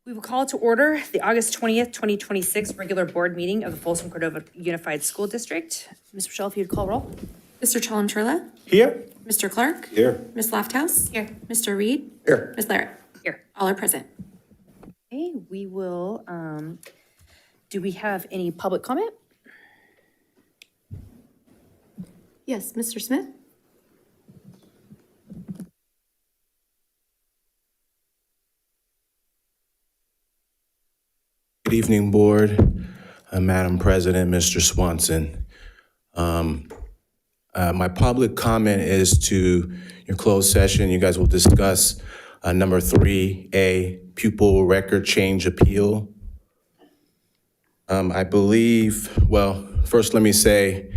We will call to order the August 20th, 2026 regular board meeting of the Folsom Cordova Unified School District. Ms. Rochelle, if you'd call roll. Mr. Chalem-Turla? Here. Mr. Clark? Here. Ms. Lofthouse? Here. Mr. Reed? Here. Ms. Larrett? Here. All are present. Okay, we will, do we have any public comment? Yes, Mr. Smith? Good evening, Board. Madam President, Mr. Swanson. My public comment is to your closed session. You guys will discuss number 3A, pupil record change appeal. I believe, well, first let me say,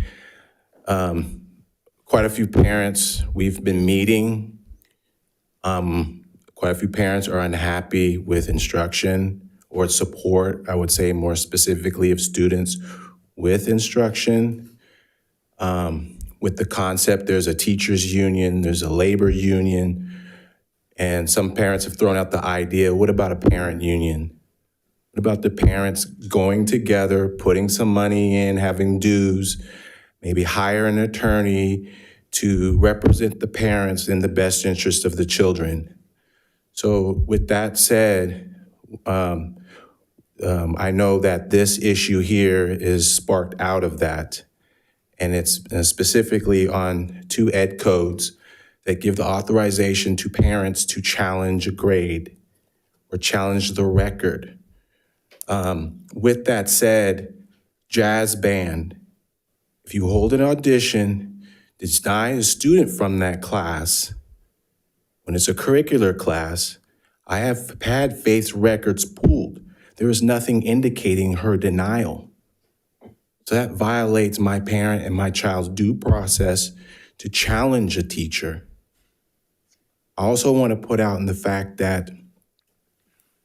quite a few parents we've been meeting. Quite a few parents are unhappy with instruction or support, I would say more specifically of students with instruction. With the concept, there's a teachers union, there's a labor union, and some parents have thrown out the idea, what about a parent union? What about the parents going together, putting some money in, having dues, maybe hire an attorney to represent the parents in the best interest of the children? So with that said, I know that this issue here is sparked out of that, and it's specifically on 2 ed codes that give the authorization to parents to challenge a grade or challenge the record. With that said, jazz band, if you hold an audition, deny a student from that class, when it's a curricular class, I have had Faith's records pulled. There is nothing indicating her denial. So that violates my parent and my child's due process to challenge a teacher. I also want to put out in the fact that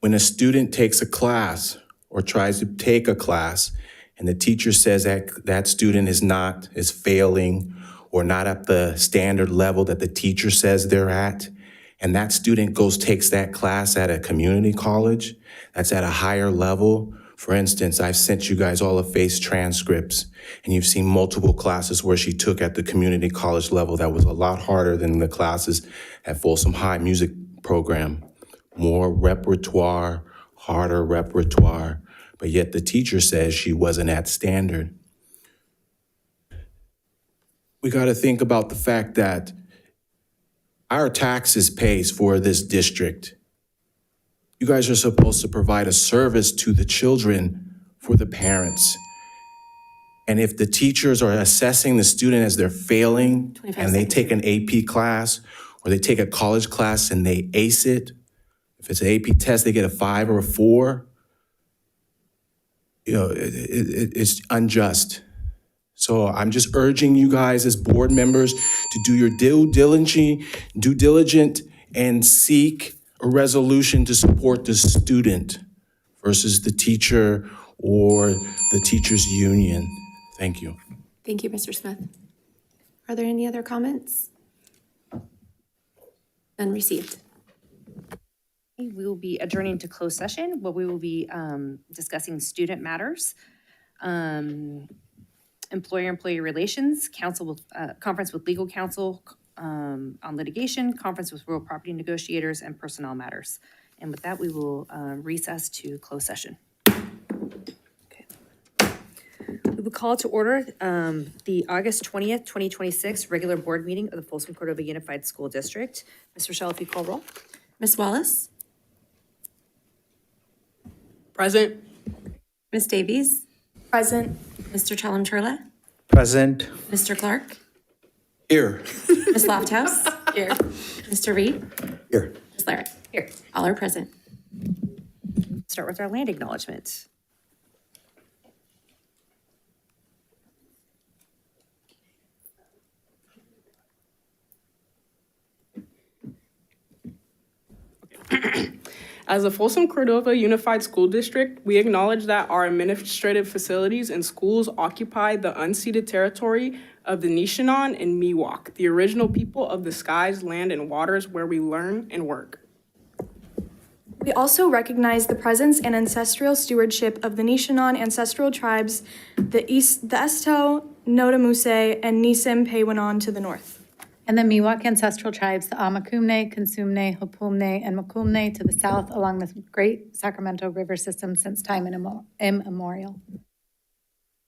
when a student takes a class or tries to take a class and the teacher says that that student is failing or not at the standard level that the teacher says they're at, and that student takes that class at a community college that's at a higher level. For instance, I've sent you guys all of Faith's transcripts, and you've seen multiple classes where she took at the community college level that was a lot harder than the classes at Folsom High music program. More repertoire, harder repertoire, but yet the teacher says she wasn't at standard. We gotta think about the fact that our taxes pays for this district. You guys are supposed to provide a service to the children for the parents. And if the teachers are assessing the student as they're failing and they take an AP class or they take a college class and they ace it, if it's an AP test, they get a 5 or a 4, it's unjust. So I'm just urging you guys as board members to do your due diligent and seek a resolution to support the student versus the teacher or the teachers union. Thank you. Thank you, Mr. Smith. Are there any other comments? None received. We will be adjourning to closed session where we will be discussing student matters, employer-employee relations, conference with legal counsel on litigation, conference with real property negotiators, and personnel matters. And with that, we will recess to closed session. Okay. We will call to order the August 20th, 2026 regular board meeting of the Folsom Cordova Unified School District. Ms. Rochelle, if you call roll. Ms. Wallace? Present. Ms. Davies? Present. Mr. Chalem-Turla? Present. Mr. Clark? Here. Ms. Lofthouse? Here. Mr. Reed? Here. Ms. Larrett? Here. All are present. Start with our land acknowledgement. As a Folsom Cordova Unified School District, we acknowledge that our administrative facilities and schools occupy the unceded territory of the Nishinan and Miwok, the original people of the skies, land, and waters where we learn and work. We also recognize the presence and ancestral stewardship of the Nishinon ancestral tribes, the Esto, Notamuse, and Nisim Pewanon to the north. And the Miwok ancestral tribes, the Amakumne, Consumne, Hopumne, and Makumne to the south along the Great Sacramento River system since time immemorial.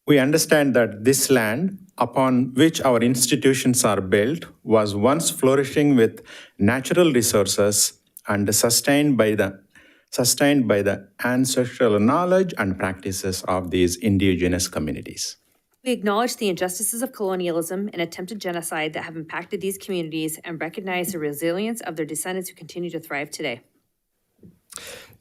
We understand that this land, upon which our institutions are built, was once flourishing with natural resources and sustained by the ancestral knowledge and practices of these indigenous communities. We acknowledge the injustices of colonialism and attempted genocide that have impacted these communities and recognize the resilience of their descendants who continue to thrive today.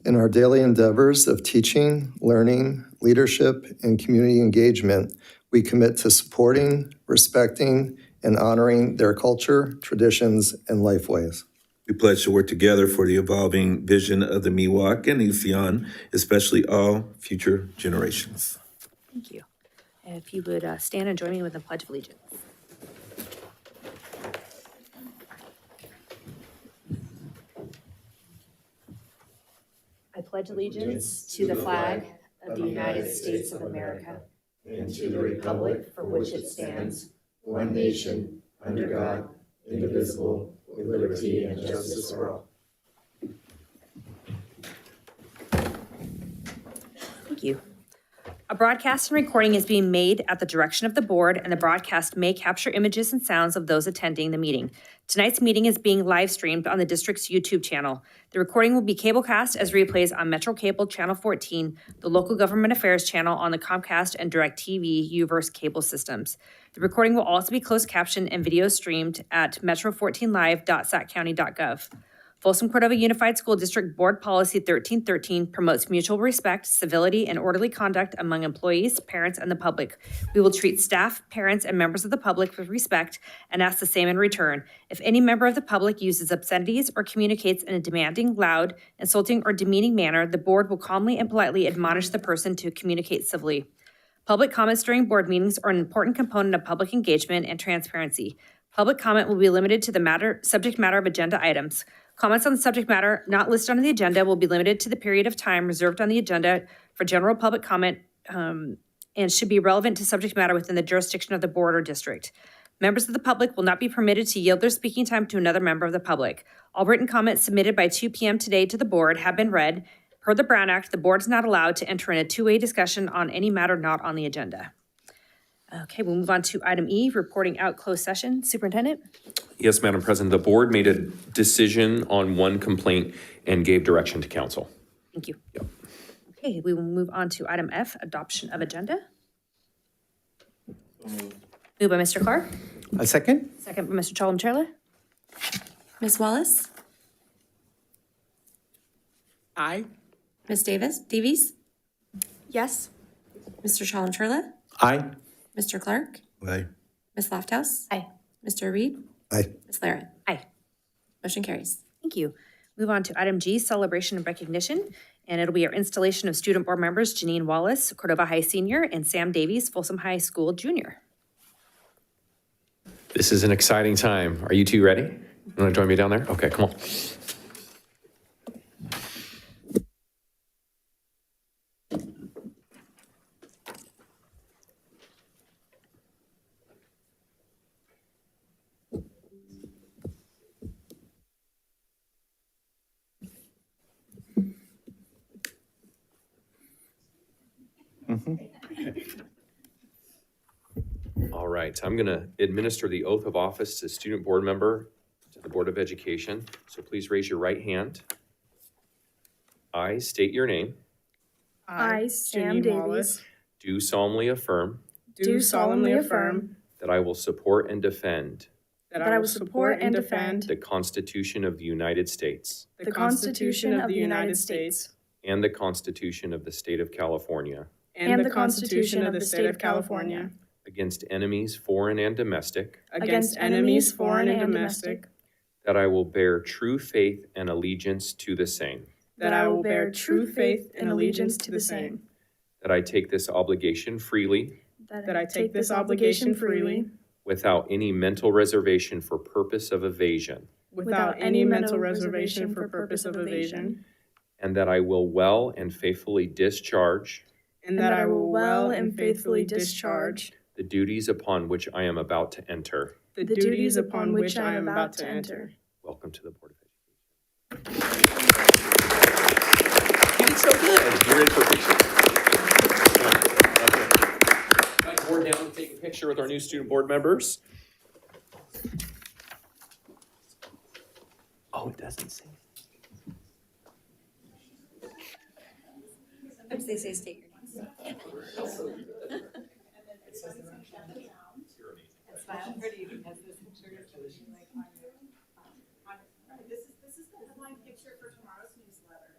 In our daily endeavors of teaching, learning, leadership, and community engagement, we commit to supporting, respecting, and honoring their culture, traditions, and lifeways. We pledge to work together for the evolving vision of the Miwok and Isian, especially all future generations. Thank you. If you would stand and join me with the Pledge of Allegiance. I pledge allegiance to the flag of the United States of America and to the republic for which it stands, one nation, under God, indivisible, with liberty and justice for all. Thank you. A broadcast and recording is being made at the direction of the board, and the broadcast may capture images and sounds of those attending the meeting. Tonight's meeting is being live streamed on the district's YouTube channel. The recording will be cablecast as replays on Metro Cable Channel 14, the Local Government Affairs channel on the Comcast and DirecTV Uverse cable systems. The recording will also be closed captioned and video streamed at metro14live.saccounty.gov. Folsom Cordova Unified School District Board Policy 1313 promotes mutual respect, civility, and orderly conduct among employees, parents, and the public. We will treat staff, parents, and members of the public with respect and ask the same in return. If any member of the public uses obscenities or communicates in a demanding, loud, insulting, or demeaning manner, the board will calmly and politely admonish the person to communicate civilly. Public comments during board meetings are an important component of public engagement and transparency. Public comment will be limited to the subject matter of agenda items. Comments on the subject matter not listed on the agenda will be limited to the period of time reserved on the agenda for general public comment and should be relevant to subject matter within the jurisdiction of the board or district. Members of the public will not be permitted to yield their speaking time to another member of the public. All written comments submitted by 2 p.m. today to the board have been read. Per the Brown Act, the board is not allowed to enter in a two-way discussion on any matter not on the agenda. Okay, we'll move on to item E, reporting out closed session. Superintendent? Yes, Madam President, the board made a decision on one complaint and gave direction to council. Thank you. Yep. Okay, we will move on to item F, adoption of agenda. Moved by Mr. Clark, A second? second by Mr. Chalem-Chella. Ms. Wallace? Aye. Ms. Davies? Yes? Mr. Chalem-Churla? Aye. Mr. Clark? Aye. Ms. Lofthouse? Aye. Mr. Reed? Aye. Ms. Larrett? Aye. Motion carries. Thank you. Move on to item G, celebration and recognition. And it'll be our installation of student board members Janine Wallace, Cordova High Senior, and Sam Davies, Folsom High School Junior. This is an exciting time. Are you two ready? You want to join me down there? Okay, come on. All right, I'm going to administer the oath of office to student board member to the Board of Education. So please raise your right hand. I state your name, I, Sam Janine Wallace, Davies, do solemnly affirm do solemnly affirm that I will support and defend that I will support and defend the Constitution of the United States the Constitution of the United States and the Constitution of the State of California and the Constitution of the State of California against enemies, foreign and domestic, against enemies, foreign and domestic, that I will bear true faith and allegiance to the same, that I will bear true faith and allegiance to the same, that I take this obligation freely that I take this obligation freely without any mental reservation for purpose of evasion, without any mental reservation for purpose of evasion, and that I will well and faithfully discharge and that I will well and faithfully discharge the duties upon which I am about to enter. the duties upon which I am about to enter. Welcome to the Board of Education. You did so good. You're in for a picture. Invite board down to take a picture with our new student board members. Oh, it doesn't say. Sometimes they say state your name. Smile pretty because this picture is like on your. This is the headline picture for tomorrow's newsletter.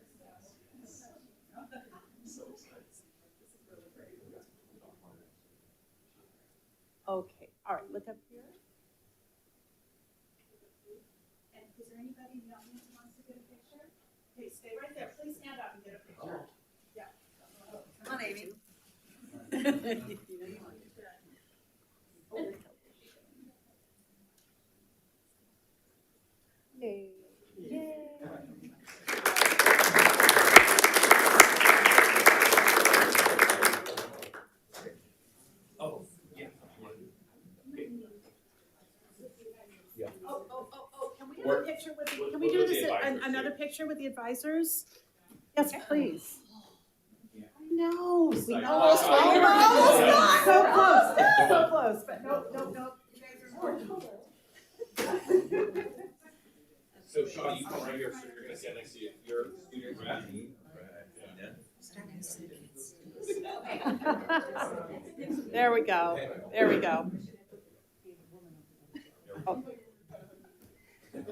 Okay, all right, look up here. And is there anybody in the audience who wants to get a picture? Okay, stay right there. Please stand up and get a picture. Yeah. Come on, Amy. Can we have a picture with, can we do this, another picture with the advisors? Yes, please. No, we almost, so close, so close, but no. You guys are important. So Sean, you come right here, so you're gonna stand next to your student rep. There we go, there we go. Oh. That's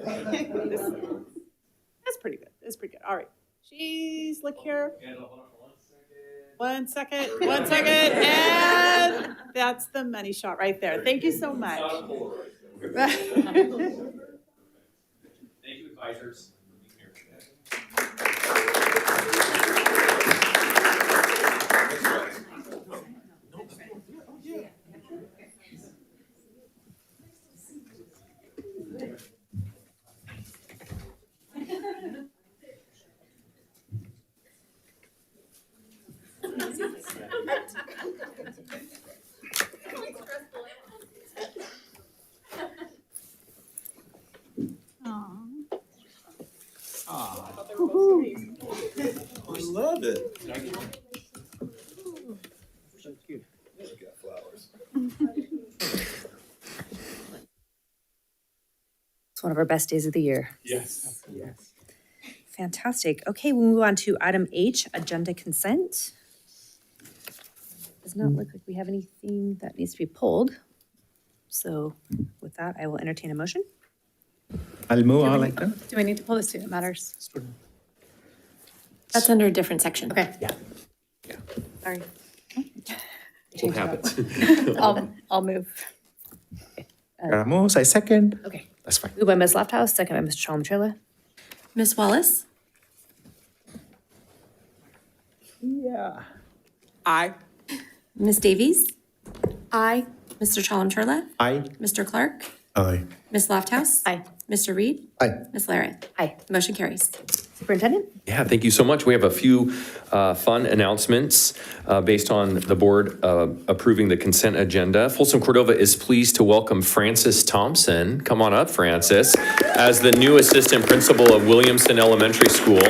pretty good, that's pretty good, all right. Jeez, look here. One second, and that's the money shot right there. Thank you so much. Thank you, advisors. I love it. It's one of our best days of the year. Yes. Fantastic. Okay, we'll move on to item H, agenda consent. Does not look like we have anything that needs to be pulled. So with that, I will entertain a motion. I'll move all items. Do we need to pull the student matters? That's under a different section. Okay. Sorry. What happens? I'll move. Ramos, I second. Okay. That's fine. Moved by Ms. Lofthouse, second by Mr. Chalem-Trella. Ms. Wallace? Aye. Ms. Davies? Aye. Mr. Chalem-Churla? Aye. Mr. Clark? Aye. Ms. Lofthouse? Aye. Mr. Reed? Aye. Ms. Larrett? Aye. Motion carries. Superintendent? Yeah, thank you so much. We have a few fun announcements based on the board approving the consent agenda. Folsom Cordova is pleased to welcome Frances Thompson. Come on up, Frances, as the new assistant principal of Williamson Elementary School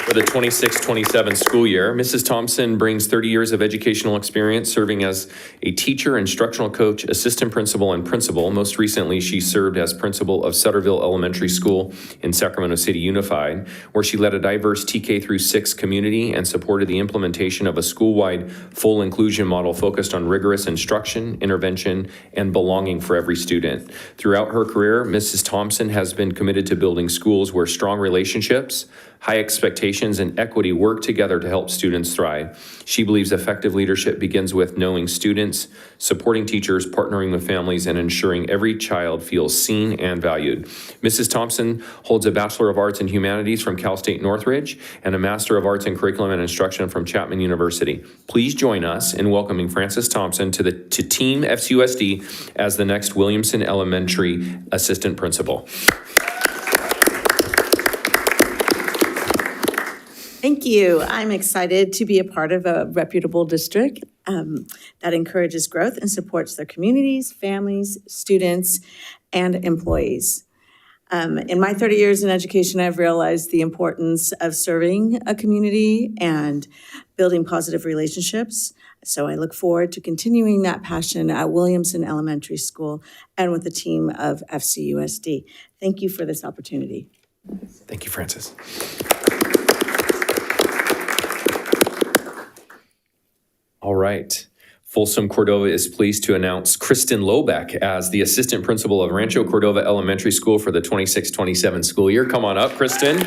for the 26-27 school year. Mrs. Thompson brings 30 years of educational experience serving as a teacher, instructional coach, assistant principal, and principal. Most recently, she served as principal of Sutterville Elementary School in Sacramento City Unified, where she led a diverse TK through 6 community and supported the implementation of a school-wide full inclusion model focused on rigorous instruction, intervention, and belonging for every student. Throughout her career, Mrs. Thompson has been committed to building schools where strong relationships, high expectations, and equity work together to help students thrive. She believes effective leadership begins with knowing students, supporting teachers, partnering with families, and ensuring every child feels seen and valued. Mrs. Thompson holds a Bachelor of Arts in Humanities from Cal State Northridge and a Master of Arts in Curriculum and Instruction from Chapman University. Please join us in welcoming Frances Thompson to Team FCUSD as the next Williamson Elementary Assistant Principal. Thank you. I'm excited to be a part of a reputable district that encourages growth and supports their communities, families, students, and employees. In my 30 years in education, I've realized the importance of serving a community and building positive relationships. So I look forward to continuing that passion at Williamson Elementary School and with the team of FCUSD. Thank you for this opportunity. Thank you, Francis. All right. Folsom Cordova is pleased to announce Kristen Lobeck as the assistant principal of Rancho Cordova Elementary School for the 26-27 school year. Come on up, Kristen.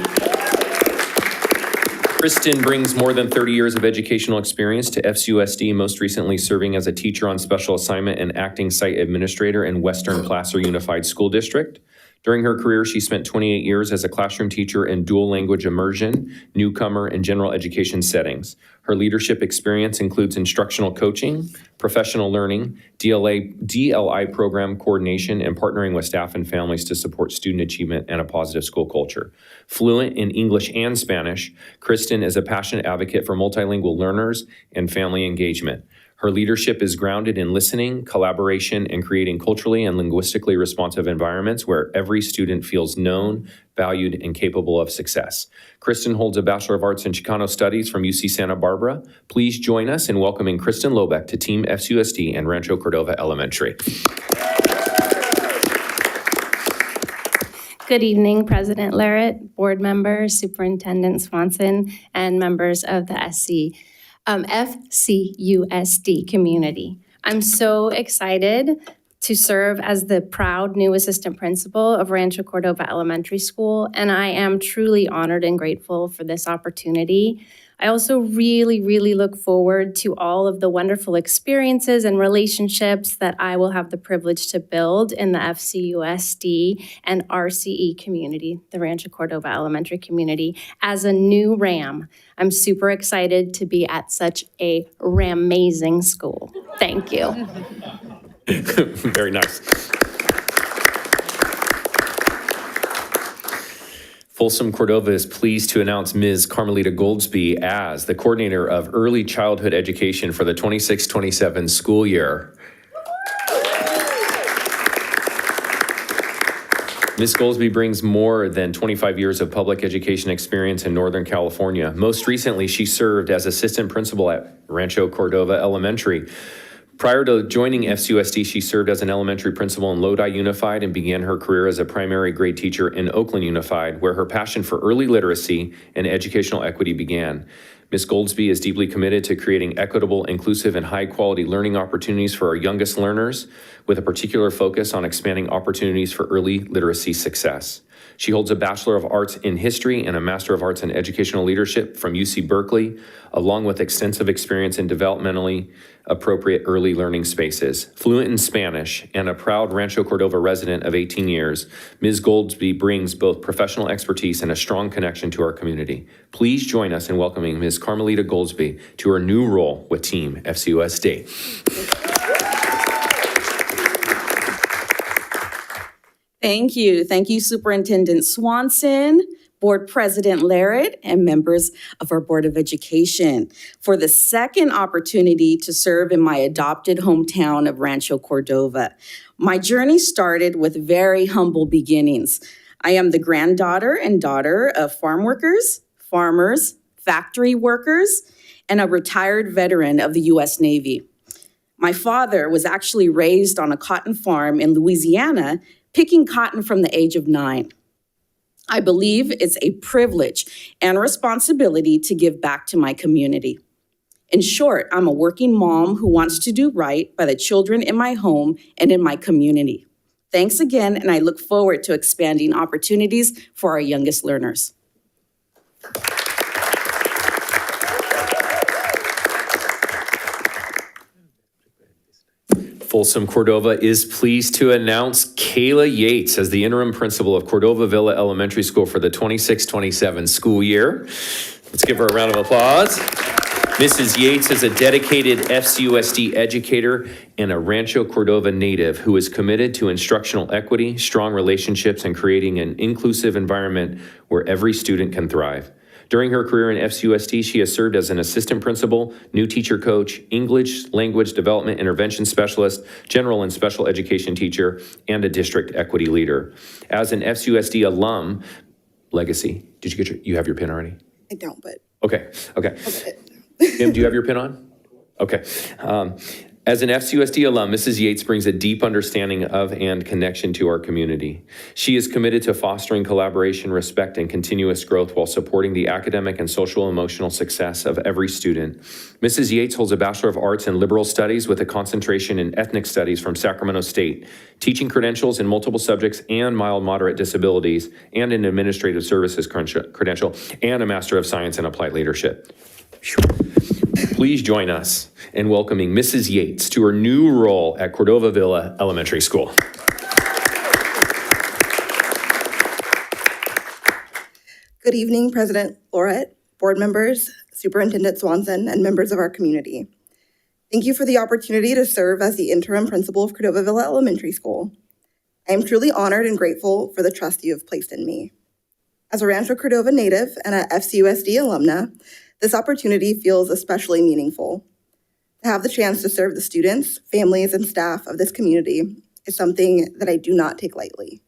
Kristen brings more than 30 years of educational experience to FCUSD, most recently serving as a teacher on special assignment and acting site administrator in Western Placer Unified School District. During her career, she spent 28 years as a classroom teacher in dual language immersion, newcomer, and general education settings. Her leadership experience includes instructional coaching, professional learning, DLI program coordination, and partnering with staff and families to support student achievement and a positive school culture. Fluent in English and Spanish, Kristen is a passionate advocate for multilingual learners and family engagement. Her leadership is grounded in listening, collaboration, and creating culturally and linguistically responsive environments where every student feels known, valued, and capable of success. Kristen holds a Bachelor of Arts in Chicano Studies from UC Santa Barbara. Please join us in welcoming Kristen Lobeck to Team FCUSD and Rancho Cordova Elementary. Good evening, President Larrett, board members, Superintendent Swanson, and members of the FCUSD community. I'm so excited to serve as the proud new assistant principal of Rancho Cordova Elementary School, and I am truly honored and grateful for this opportunity. I also really look forward to all of the wonderful experiences and relationships that I will have the privilege to build in the FCUSD and RCE community, the Rancho Cordova Elementary community, as a new RAM. I'm super excited to be at such a ramazing school. Thank you. Very nice. Folsom Cordova is pleased to announce Ms. Carmelita Goldsby as the coordinator of early childhood education for the 26-27 school year. Ms. Goldsby brings more than 25 years of public education experience in Northern California. Most recently, she served as assistant principal at Rancho Cordova Elementary. Prior to joining FCUSD, she served as an elementary principal in Lodi Unified and began her career as a primary grade teacher in Oakland Unified, where her passion for early literacy and educational equity began. Ms. Goldsby is deeply committed to creating equitable, inclusive, and high-quality learning opportunities for our youngest learners, with a particular focus on expanding opportunities for early literacy success. She holds a Bachelor of Arts in History and a Master of Arts in Educational Leadership from UC Berkeley, along with extensive experience in developmentally appropriate early learning spaces. Fluent in Spanish and a proud Rancho Cordova resident of 18 years, Ms. Goldsby brings both professional expertise and a strong connection to our community. Please join us in welcoming Ms. Carmelita Goldsby to her new role with Team FCUSD. Thank you. Thank you, Superintendent Swanson, Board President Larrett, and members of our Board of Education for the second opportunity to serve in my adopted hometown of Rancho Cordova. My journey started with very humble beginnings. I am the granddaughter and daughter of farm workers, farmers, factory workers, and a retired veteran of the U.S. Navy. My father was actually raised on a cotton farm in Louisiana, picking cotton from the age of 9. I believe it's a privilege and a responsibility to give back to my community. In short, I'm a working mom who wants to do right by the children in my home and in my community. Thanks again, and I look forward to expanding opportunities for our youngest learners. Folsom Cordova is pleased to announce Kayla Yates as the interim principal of Cordova Villa Elementary School for the 26-27 school year. Let's give her a round of applause. Mrs. Yates is a dedicated FCUSD educator and a Rancho Cordova native who is committed to instructional equity, strong relationships, and creating an inclusive environment where every student can thrive. During her career in FCUSD, she has served as an assistant principal, new teacher coach, English language development intervention specialist, general and special education teacher, and a district equity leader. As an FCUSD alum, legacy, did you get you have your pin already? I don't, but. Okay. Jim, do you have your pin on? Okay. As an FCUSD alum, Mrs. Yates brings a deep understanding of and connection to our community. She is committed to fostering collaboration, respect, and continuous growth while supporting the academic and social emotional success of every student. Mrs. Yates holds a Bachelor of Arts in Liberal Studies with a concentration in Ethnic Studies from Sacramento State, teaching credentials in multiple subjects and mild moderate disabilities, and an Administrative Services credential, and a Master of Science in Applied Leadership. Please join us in welcoming Mrs. Yates to her new role at Cordova Villa Elementary School. Good evening, President Lorette, board members, Superintendent Swanson, and members of our community. Thank you for the opportunity to serve as the interim principal of Cordova Villa Elementary School. I am truly honored and grateful for the trust you have placed in me. As a Rancho Cordova native and a FCUSD alumna, this opportunity feels especially meaningful. To have the chance to serve the students, families, and staff of this community is something that I do not take lightly.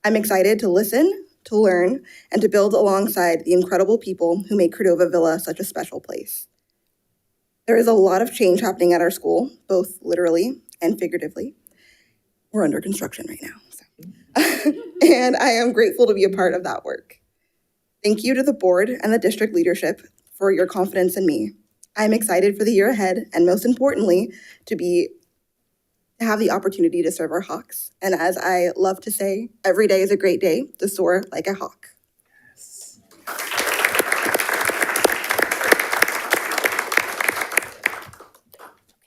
I'm excited to listen, to learn, and to build alongside the incredible people who make Cordova Villa such a special place. There is a lot of change happening at our school, both literally and figuratively. We're under construction right now, so. And I am grateful to be a part of that work. Thank you to the board and the district leadership for your confidence in me. I'm excited for the year ahead, and most importantly, to have the opportunity to serve our Hawks. And as I love to say, every day is a great day to soar like a hawk.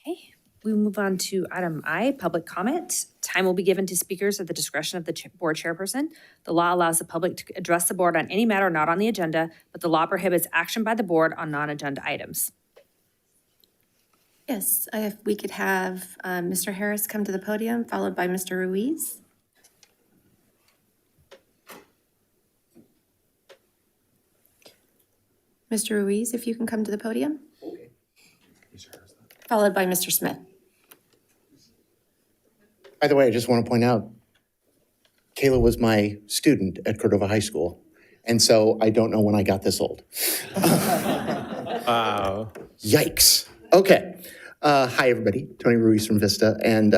Okay, we move on to item I, public comment. Time will be given to speakers at the discretion of the board chairperson. The law allows the public to address the board on any matter not on the agenda, but the law prohibits action by the board on non-agenda items. Yes, if we could have Mr. Harris come to the podium, followed by Mr. Ruiz. Mr. Ruiz, if you can come to the podium. Okay. Followed by Mr. Smith. By the way, I just want to point out, Kayla was my student at Cordova High School, and so I don't know when I got this old. Yikes. Okay. Hi, everybody. Tony Ruiz from Vista, and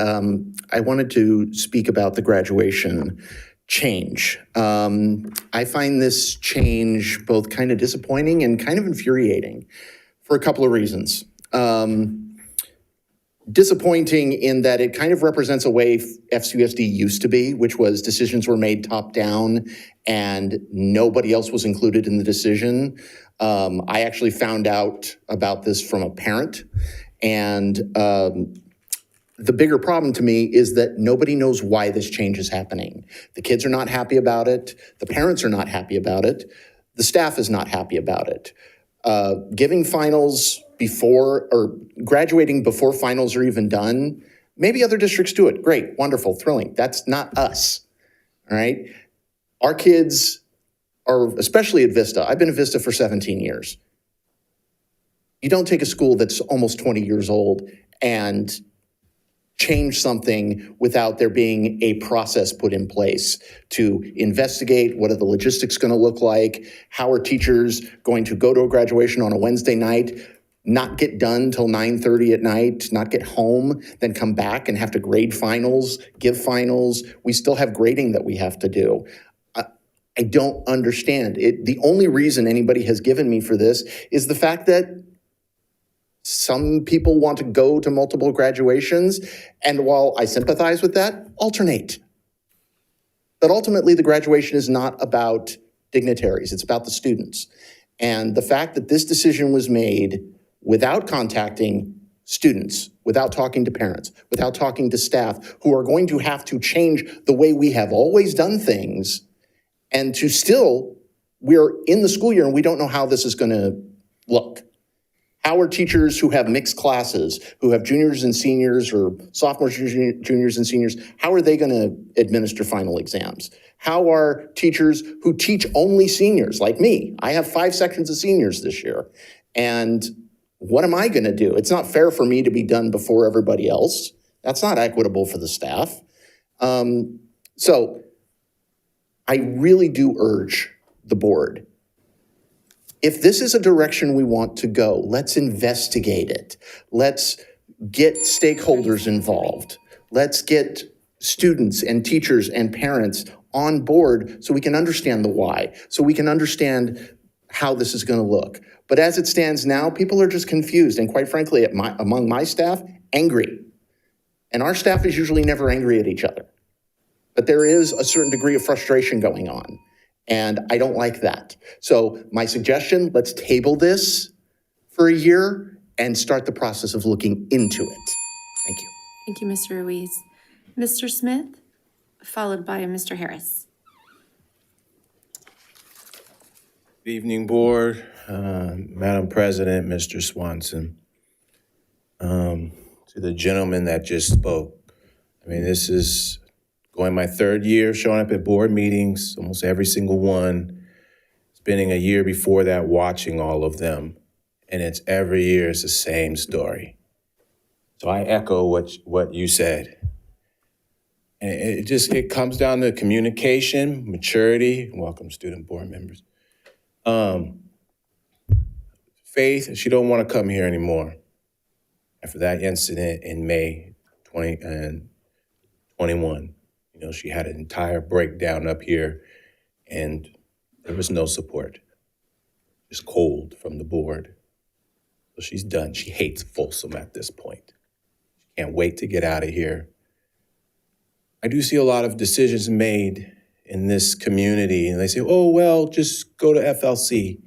I wanted to speak about the graduation change. I find this change both kind of disappointing and kind of infuriating for a couple of reasons. Disappointing in that it kind of represents a way FCUSD used to be, which was decisions were made top down and nobody else was included in the decision. I actually found out about this from a parent, and the bigger problem to me is that nobody knows why this change is happening. The kids are not happy about it. The parents are not happy about it. The staff is not happy about it. Giving finals before, or graduating before finals are even done, maybe other districts do it. Great, wonderful, thrilling. That's not us, all right? Our kids are, especially at Vista, I've been at Vista for 17 years. You don't take a school that's almost 20 years old and change something without there being a process put in place to investigate what are the logistics going to look like, how are teachers going to go to a graduation on a Wednesday night, not get done till 9:30 at night, not get home, then come back and have to grade finals, give finals. We still have grading that we have to do. I don't understand it. The only reason anybody has given me for this is the fact that some people want to go to multiple graduations, and while I sympathize with that, alternate. But ultimately, the graduation is not about dignitaries, it's about the students. And the fact that this decision was made without contacting students, without talking to parents, without talking to staff, who are going to have to change the way we have always done things, and to still, we're in the school year and we don't know how this is going to look. How are teachers who have mixed classes, who have juniors and seniors or sophomores, juniors and seniors, how are they going to administer final exams? How are teachers who teach only seniors, like me? I have 5 sections of seniors this year. And what am I going to do? It's not fair for me to be done before everybody else. That's not equitable for the staff. So I really do urge the board, if this is a direction we want to go, let's investigate it. Let's get stakeholders involved. Let's get students and teachers and parents on board so we can understand the why, so we can understand how this is going to look. But as it stands now, people are just confused and, quite frankly, among my staff, angry. And our staff is usually never angry at each other. But there is a certain degree of frustration going on. And I don't like that. So my suggestion, let's table this for a year and start the process of looking into it. Thank you. Thank you, Mr. Ruiz. Mr. Smith, followed by Mr. Harris. Good evening, Board, Madam President, Mr. Swanson. To the gentleman that just spoke, I mean, this is going my 3rd year showing up at board meetings, almost every single one, spending a year before that watching all of them. And it's every year it's the same story. So I echo what you said. And it comes down to communication, maturity. Welcome, student board members. Faith, she don't want to come here anymore. After that incident in May 2021, you know, she had an entire breakdown up here and there was no support. Just cold from the board. So she's done. She hates Folsom at this point. She can't wait to get out of here. I do see a lot of decisions made in this community and they say, oh, well, just go to FLC.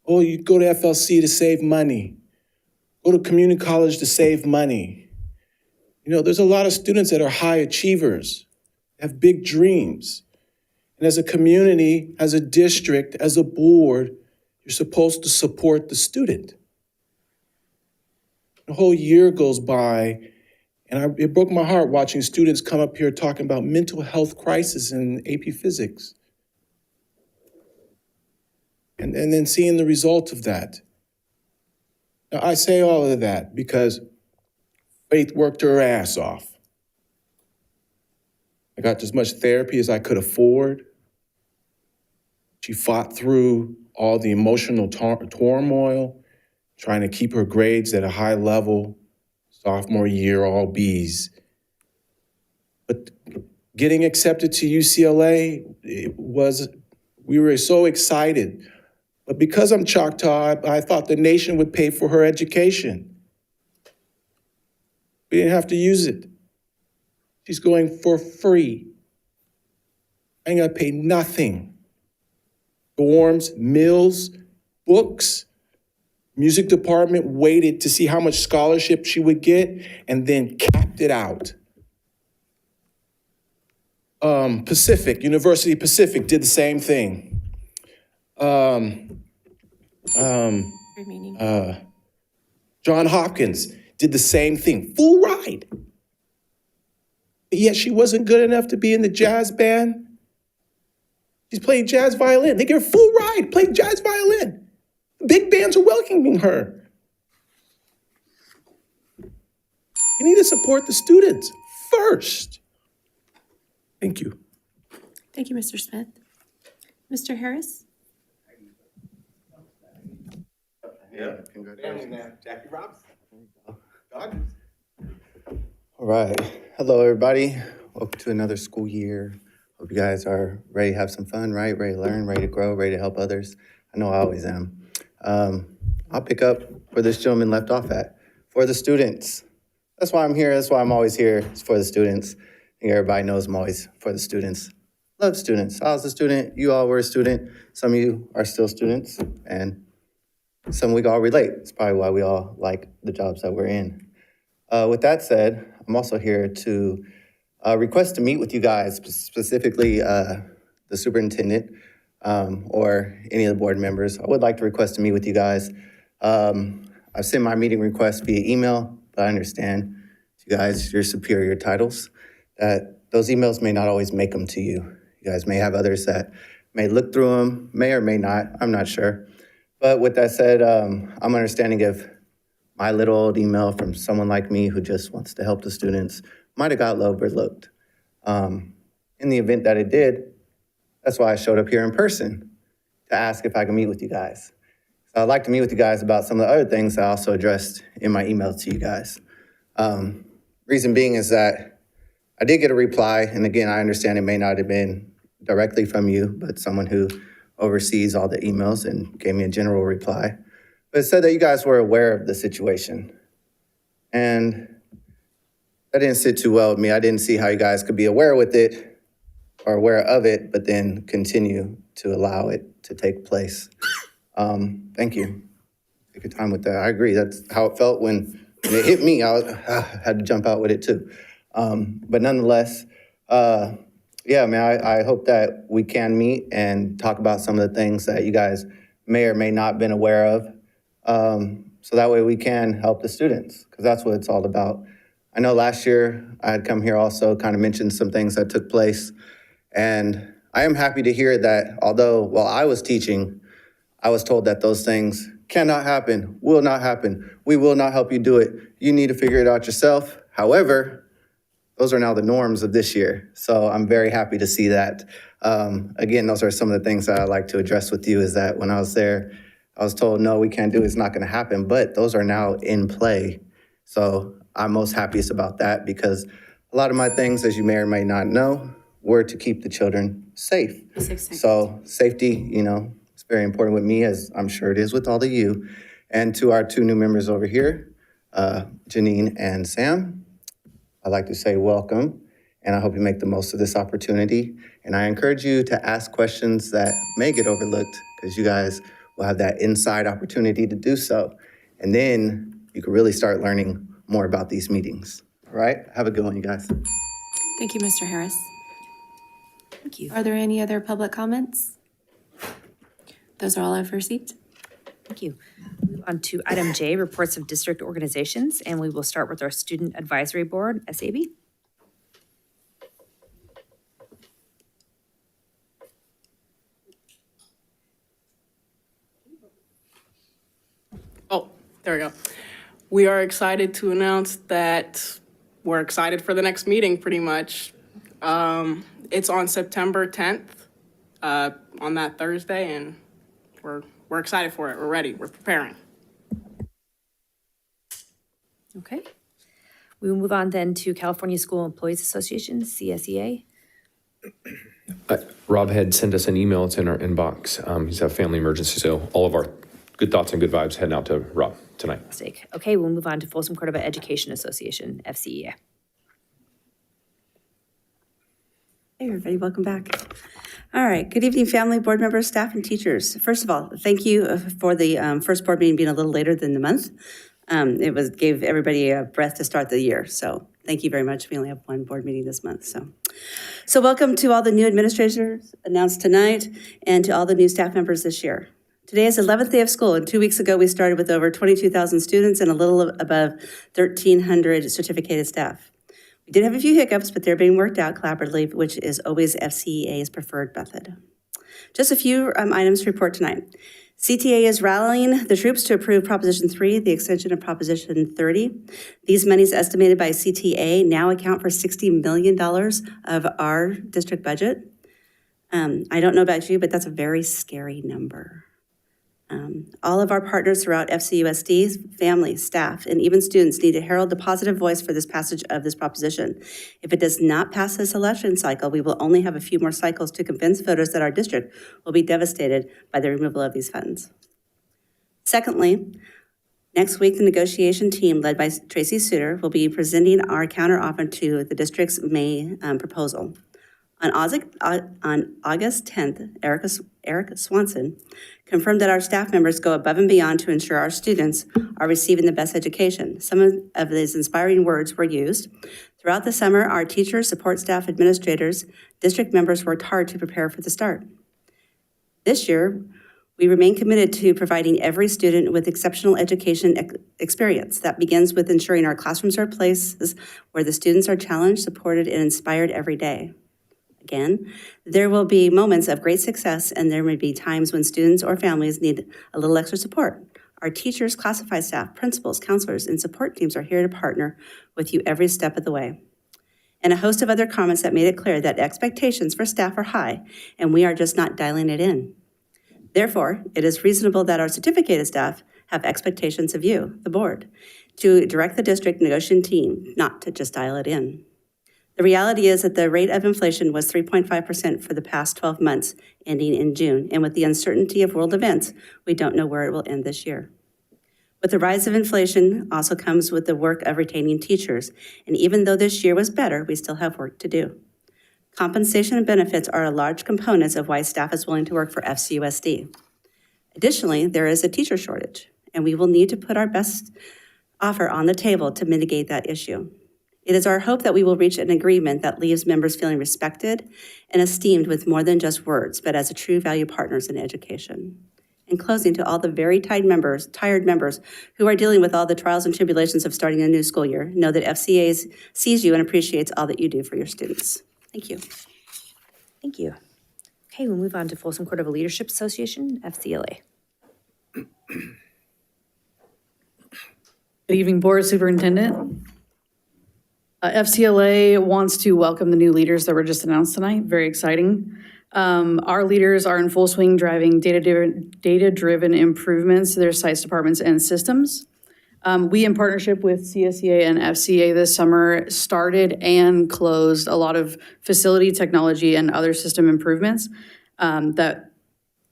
Oh, you go to FLC to save money. Go to community college to save money. You know, there's a lot of students that are high achievers, have big dreams. And as a community, as a district, as a board, you're supposed to support the student. A whole year goes by, and it broke my heart watching students come up here talking about mental health crisis in AP Physics. And then seeing the result of that. Now, I say all of that because Faith worked her ass off. I got as much therapy as I could afford. She fought through all the emotional turmoil, trying to keep her grades at a high level, sophomore year, all B's. But getting accepted to UCLA, we were so excited. But because I'm Choctaw, I thought the nation would pay for her education. We didn't have to use it. She's going for free. I ain't gonna pay nothing. Dorms, meals, books. Music department waited to see how much scholarship she would get and then capped it out. University Pacific did the same thing. John Hopkins did the same thing, full ride. But yet she wasn't good enough to be in the jazz band. She's playing jazz violin. They give her full ride, playing jazz violin. Big bands are welcoming her. You need to support the students first. Thank you. Thank you, Mr. Smith. Mr. Harris? Yeah, congratulations. Jackie Robinson. All right. Hello, everybody. Welcome to another school year. Hope you guys are ready to have some fun, right? Ready to learn, ready to grow, ready to help others. I know I always am. I'll pick up where this gentleman left off at. For the students. That's why I'm here. That's why I'm always here. It's for the students. I think everybody knows I'm always for the students. Love students. I was a student. You all were a student. Some of you are still students. And some we all relate. It's probably why we all like the jobs that we're in. With that said, I'm also here to request to meet with you guys, specifically the superintendent or any of the board members. I would like to request to meet with you guys. I've sent my meeting request via email, but I understand you guys, your superior titles, that those emails may not always make them to you. You guys may have others that may look through them, may or may not, I'm not sure. But with that said, I'm understanding if my little old email from someone like me who just wants to help the students might have got overlooked. In the event that it did, that's why I showed up here in person to ask if I can meet with you guys. So I'd like to meet with you guys about some of the other things I also addressed in my email to you guys. Reason being is that I did get a reply, and again, I understand it may not have been directly from you, but someone who oversees all the emails and gave me a general reply. But it said that you guys were aware of the situation. And that didn't sit too well with me. I didn't see how you guys could be aware with it or aware of it, but then continue to allow it to take place. Thank you. Take your time with that. I agree. That's how it felt when it hit me. I had to jump out with it too. But nonetheless, yeah, man, I hope that we can meet and talk about some of the things that you guys may or may not been aware of. So that way we can help the students, because that's what it's all about. I know last year I had come here also, kind of mentioned some things that took place. And I am happy to hear that although while I was teaching, I was told that those things cannot happen, will not happen. We will not help you do it. You need to figure it out yourself. However, those are now the norms of this year. So I'm very happy to see that. Again, those are some of the things that I'd like to address with you, is that when I was there, I was told, no, we can't do it. It's not going to happen. But those are now in play. So I'm most happiest about that, because a lot of my things, as you may or may not know, were to keep the children safe. So safety, you know, it's very important with me, as I'm sure it is with all of you. And to our two new members over here, Janine and Sam, I'd like to say welcome, and I hope you make the most of this opportunity. And I encourage you to ask questions that may get overlooked, because you guys will have that inside opportunity to do so. And then you can really start learning more about these meetings. All right? Have a good one, you guys. Thank you, Mr. Harris. Thank you. Are there any other public comments? Those are all I've received. Thank you. Move on to item J, reports of district organizations, and we will start with our Student Advisory Board, SAB. Oh, there we go. We are excited to announce that we're excited for the next meeting, pretty much. It's on September 10th, on that Thursday, and we're excited for it. We're ready. We're preparing. Okay. We will move on then to California School Employees Association, CSEA. Rob had sent us an email. It's in our inbox. He's had a family emergency, so all of our good thoughts and good vibes heading out to Rob tonight. Fantastic. Okay, we'll move on to Folsom Cordova Education Association, FCEA. Hey, everybody, welcome back. All right, good evening, family, board members, staff, and teachers. First of all, thank you for the first board meeting being a little later than the month. It gave everybody a breath to start the year, so thank you very much. We only have one board meeting this month, so welcome to all the new administrators announced tonight, and to all the new staff members this year. Today is the 11th day of school, and 2 weeks ago, we started with over 22,000 students and a little above 1,300 certificated staff. We did have a few hiccups, but they're being worked out collaboratively, which is always FCEA's preferred method. Just a few items to report tonight. CTA is rallying the troops to approve Proposition 3, the extension of Proposition 30. These monies estimated by CTA now account for $60 million of our district budget. I don't know about you, but that's a very scary number. All of our partners throughout FCUSD, families, staff, and even students need to herald the positive voice for this passage of this proposition. If it does not pass this election cycle, we will only have a few more cycles to convince voters that our district will be devastated by the removal of these funds. Secondly, next week, the negotiation team led by Tracy Suter will be presenting our counteroffer to the district's May proposal. On August 10th, Erica Swanson confirmed that our staff members go above and beyond to ensure our students are receiving the best education. Some of these inspiring words were used. Throughout the summer, our teachers, support staff, administrators, district members worked hard to prepare for the start. This year, We remain committed to providing every student with exceptional education experience. That begins with ensuring our classrooms are places where the students are challenged, supported, and inspired every day. Again, there will be moments of great success, and there may be times when students or families need a little extra support. Our teachers, classified staff, principals, counselors, and support teams are here to partner with you every step of the way. And a host of other comments that made it clear that expectations for staff are high, and we are just not dialing it in. Therefore, it is reasonable that our certificated staff have expectations of you, the board, to direct the district negotiation team, not to just dial it in. The reality is that the rate of inflation was 3.5% for the past 12 months, ending in June. And with the uncertainty of world events, we don't know where it will end this year. With the rise of inflation also comes with the work of retaining teachers. And even though this year was better, we still have work to do. Compensation and benefits are a large component of why staff is willing to work for FCUSD. Additionally, there is a teacher shortage, and we will need to put our best offer on the table to mitigate that issue. It is our hope that we will reach an agreement that leaves members feeling respected and esteemed with more than just words, but as a true value partners in education. In closing, to all the very tired members who are dealing with all the trials and tribulations of starting a new school year, know that FCA sees you and appreciates all that you do for your students. Thank you. Thank you. Okay, we'll move on to Folsom Cordova Leadership Association, FCLA. Good evening, Board Superintendent. FCLA wants to welcome the new leaders that were just announced tonight. Very exciting. Our leaders are in full swing driving data-driven improvements to their sites, departments, and systems. We, in partnership with CSEA and FCA this summer, started and closed a lot of facility technology and other system improvements that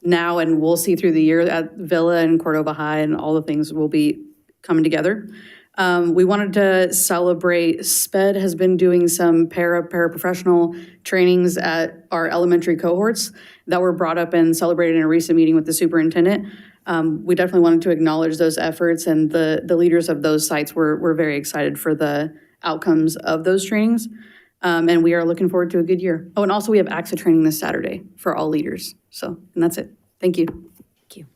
now and we'll see through the year at Villa and Cordova High, and all the things will be coming together. We wanted to celebrate, SPED has been doing some paraprofessional trainings at our elementary cohorts that were brought up and celebrated in a recent meeting with the superintendent. We definitely wanted to acknowledge those efforts, and the leaders of those sites were very excited for the outcomes of those trainings. And we are looking forward to a good year. Oh, and also we have AXA training this Saturday for all leaders. And that's it. Thank you. Thank you.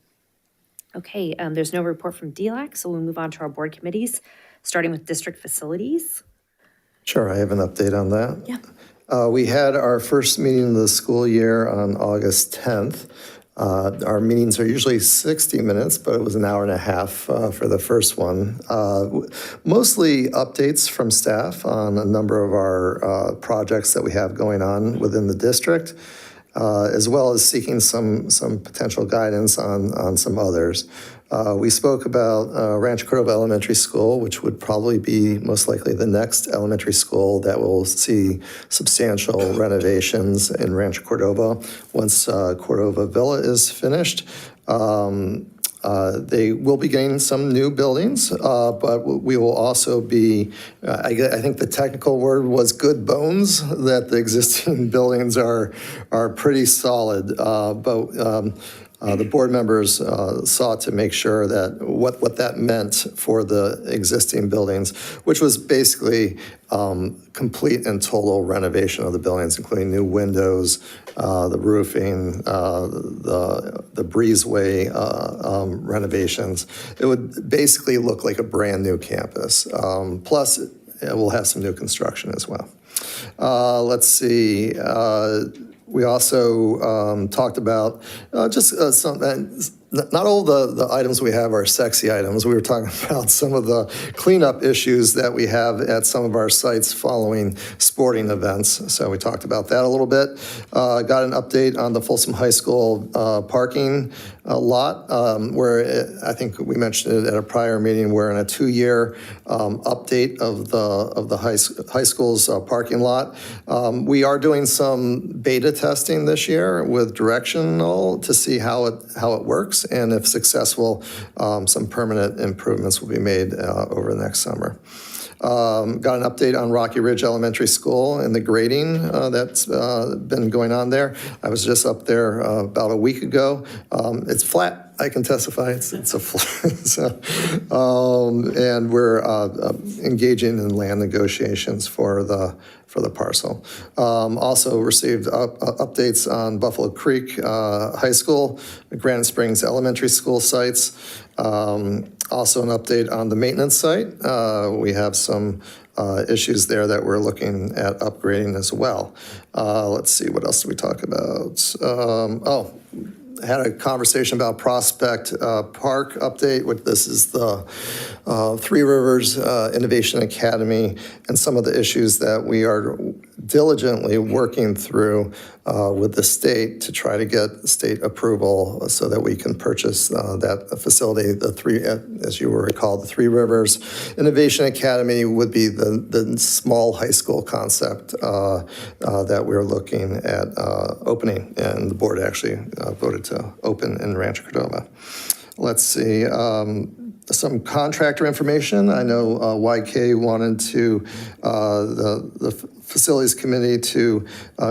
Okay, there's no report from DLAC, so we'll move on to our board committees, starting with district facilities. Sure, I have an update on that. Yeah. We had our first meeting of the school year on August 10th. Our meetings are usually 60 minutes, but it was an hour and a half for the first one. Mostly updates from staff on a number of our projects that we have going on within the district, as well as seeking some potential guidance on some others. We spoke about Rancho Cordova Elementary School, which would probably be most likely the next elementary school that will see substantial renovations in Rancho Cordova once Cordova Villa is finished. They will be getting some new buildings, but we will also be, I think the technical word was good bones, that the existing buildings are pretty solid. The board members sought to make sure that what that meant for the existing buildings, which was basically complete and total renovation of the buildings, including new windows, the roofing, the breezeway renovations. It would basically look like a brand new campus. Plus, we'll have some new construction as well. Let's see. We also talked about just not all the items we have are sexy items. We were talking about some of the cleanup issues that we have at some of our sites following sporting events. So we talked about that a little bit. Got an update on the Folsom High School parking lot, where I think we mentioned it at a prior meeting. We're in a 2-year update of the high school's parking lot. We are doing some beta testing this year with directional to see how it works, and if successful, some permanent improvements will be made over the next summer. Got an update on Rocky Ridge Elementary School and the grading that's been going on there. I was just up there about a week ago. It's flat. I can testify it's a flat. And we're engaging in land negotiations for the parcel. Also received updates on Buffalo Creek High School, Granite Springs Elementary School sites. Also an update on the maintenance site. We have some issues there that we're looking at upgrading as well. Let's see, what else did we talk about? Had a conversation about Prospect Park update. This is the Three Rivers Innovation Academy and some of the issues that we are diligently working through with the state to try to get state approval so that we can purchase that facility. As you will recall, the Three Rivers Innovation Academy would be the small high school concept that we're looking at opening, and the board actually voted to open in Rancho Cordova. Let's see. Some contractor information. I know YK wanted to, the facilities committee to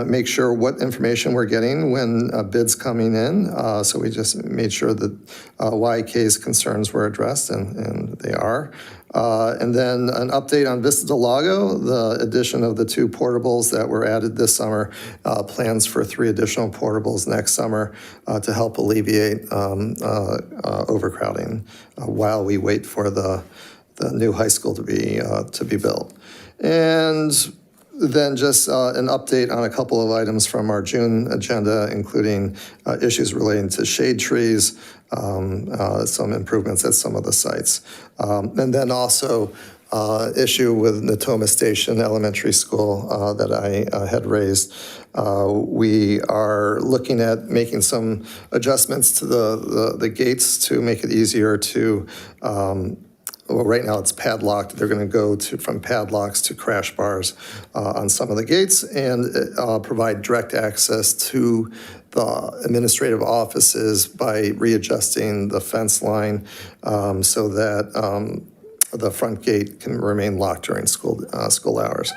make sure what information we're getting when bids coming in. So we just made sure that YK's concerns were addressed, and they are. And then an update on Vista Del Lago, the addition of the 2 portables that were added this summer, plans for 3 additional portables next summer to help alleviate overcrowding while we wait for the new high school to be built. And then just an update on a couple of items from our June agenda, including issues relating to shade trees, some improvements at some of the sites. And then also issue with Natoma Station Elementary School that I had raised. We are looking at making some adjustments to the gates to make it easier to well, right now it's padlocked. They're going to go from padlocks to crash bars on some of the gates and provide direct access to the administrative offices by readjusting the fence line so that the front gate can remain locked during school hours.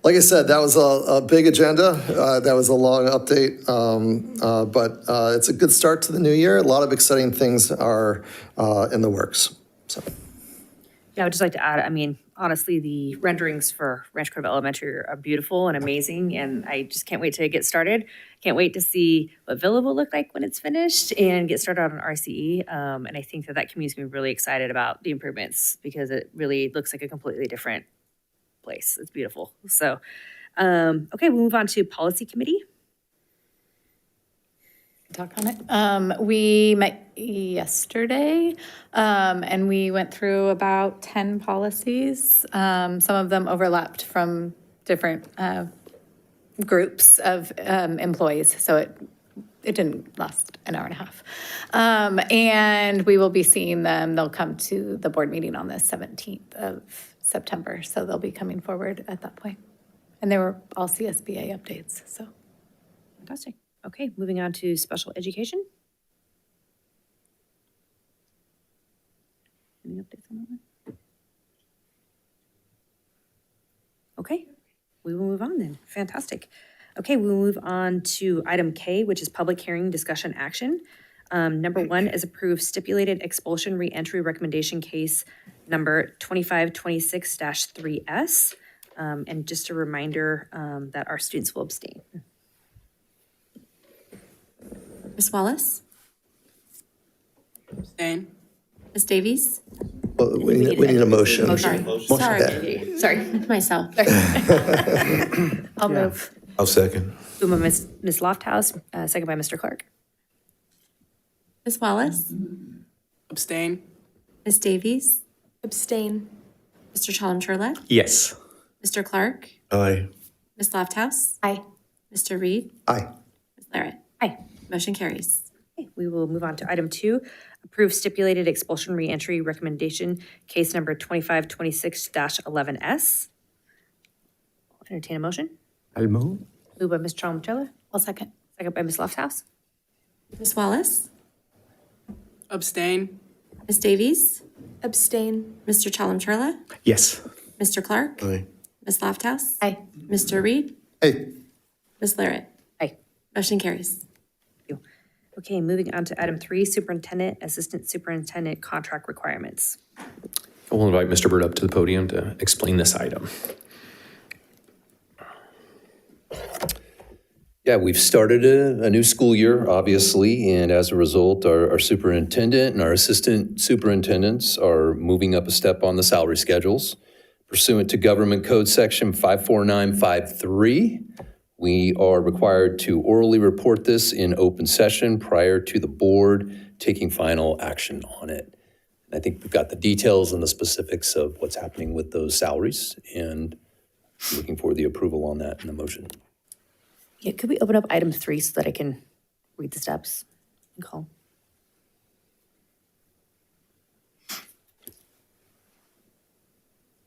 Like I said, that was a big agenda. That was a long update, but it's a good start to the new year. A lot of exciting things are in the works. So. Yeah, I would just like to add, I mean, honestly, the renderings for Rancho Cordova Elementary are beautiful and amazing, and I just can't wait to get started. Can't wait to see what Villa will look like when it's finished and get started on RCE. And I think that community is going to be really excited about the improvements because it really looks like a completely different place. It's beautiful. So, okay, we'll move on to Policy Committee. Talk on it. We met yesterday and we went through about 10 policies. Some of them overlapped from different groups of employees, so it didn't last an hour and a half. And we will be seeing them. They'll come to the board meeting on the 17th of September, so they'll be coming forward at that point. And they were all CSBA updates, so. Fantastic. Okay, moving on to special education. Any updates on that one? Okay, we will move on then. Fantastic. Okay, we'll move on to item K, which is public hearing discussion action. Number 1 is approve stipulated expulsion reentry recommendation case number 2526-3S. And just a reminder that our students will abstain. Ms. Wallace? Abstain. Ms. Davies? Well, we need a motion. Sorry. Sorry, myself. I'll move. I'll second. Moved by Ms. Lofthouse, second by Mr. Clark. Ms. Wallace? Abstain. Ms. Davies? Abstain. Mr. Chalem-Churla? Yes. Mr. Clark? Aye. Ms. Lofthouse? Aye. Mr. Reed? Aye. Ms. Larrett? Aye. Motion carries. Okay, we will move on to item 2, approve stipulated expulsion reentry recommendation, case number 2526-11S. Entertain a motion. I'll move. Moved by Ms. Chalem-Churla, I'll second. second by Ms. Lofthouse. Ms. Wallace? Abstain. Ms. Davies? Abstain. Mr. Chalem-Churla? Yes. Mr. Clark? Aye. Ms. Lofthouse? Aye. Mr. Reed? Hey, Ms. Larrett? Aye. Motion carries. Okay, moving on to item 3, superintendent, assistant superintendent contract requirements. We'll invite Mr. Byrd up to the podium to explain this item. Yeah, we've started a new school year, obviously, and as a result, our superintendent and our assistant superintendents are moving up a step on the salary schedules. Pursuant to Government Code Section 54953, we are required to orally report this in open session prior to the board taking final action on it. I think we've got the details and the specifics of what's happening with those salaries, and looking for the approval on that in the motion. Yeah, could we open up item 3 so that I can read the steps and call?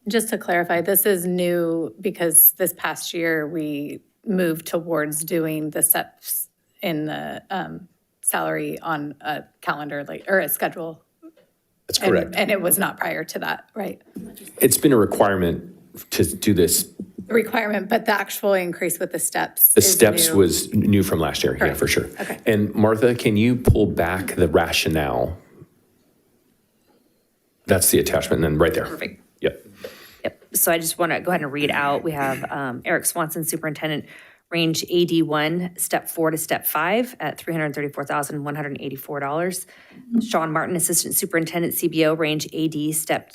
Just to clarify, this is new because this past year we moved towards doing the steps in the salary on a calendar, like, or a schedule. That's correct. And it was not prior to that, right? It's been a requirement to do this. The requirement, but the actual increase with the steps The is steps new. was new from last year, yeah, Correct. for sure. Okay. And Martha, can you pull back the rationale? That's the attachment, and then right there. Perfect. Yep. Yep, so I just want to go ahead and read out. We have Eric Swanson, superintendent, range AD1, step 4 to step 5 at $334,184. Sean Martin, assistant superintendent, CBO, range AD, step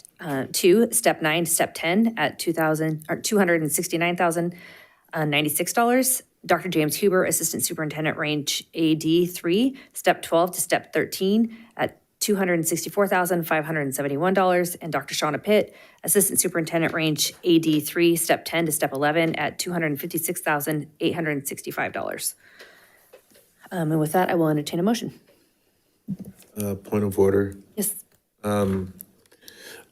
2, step 9 to step 10 at $269,096. Dr. James Huber, assistant superintendent, range AD 3, step 12 to step 13 at $264,571, and Dr. Shauna Pitt, Assistant Superintendent, range AD 3, Step 10 to Step 11 at $256,865. And with that, I will entertain a motion. Point of order. Yes. I'm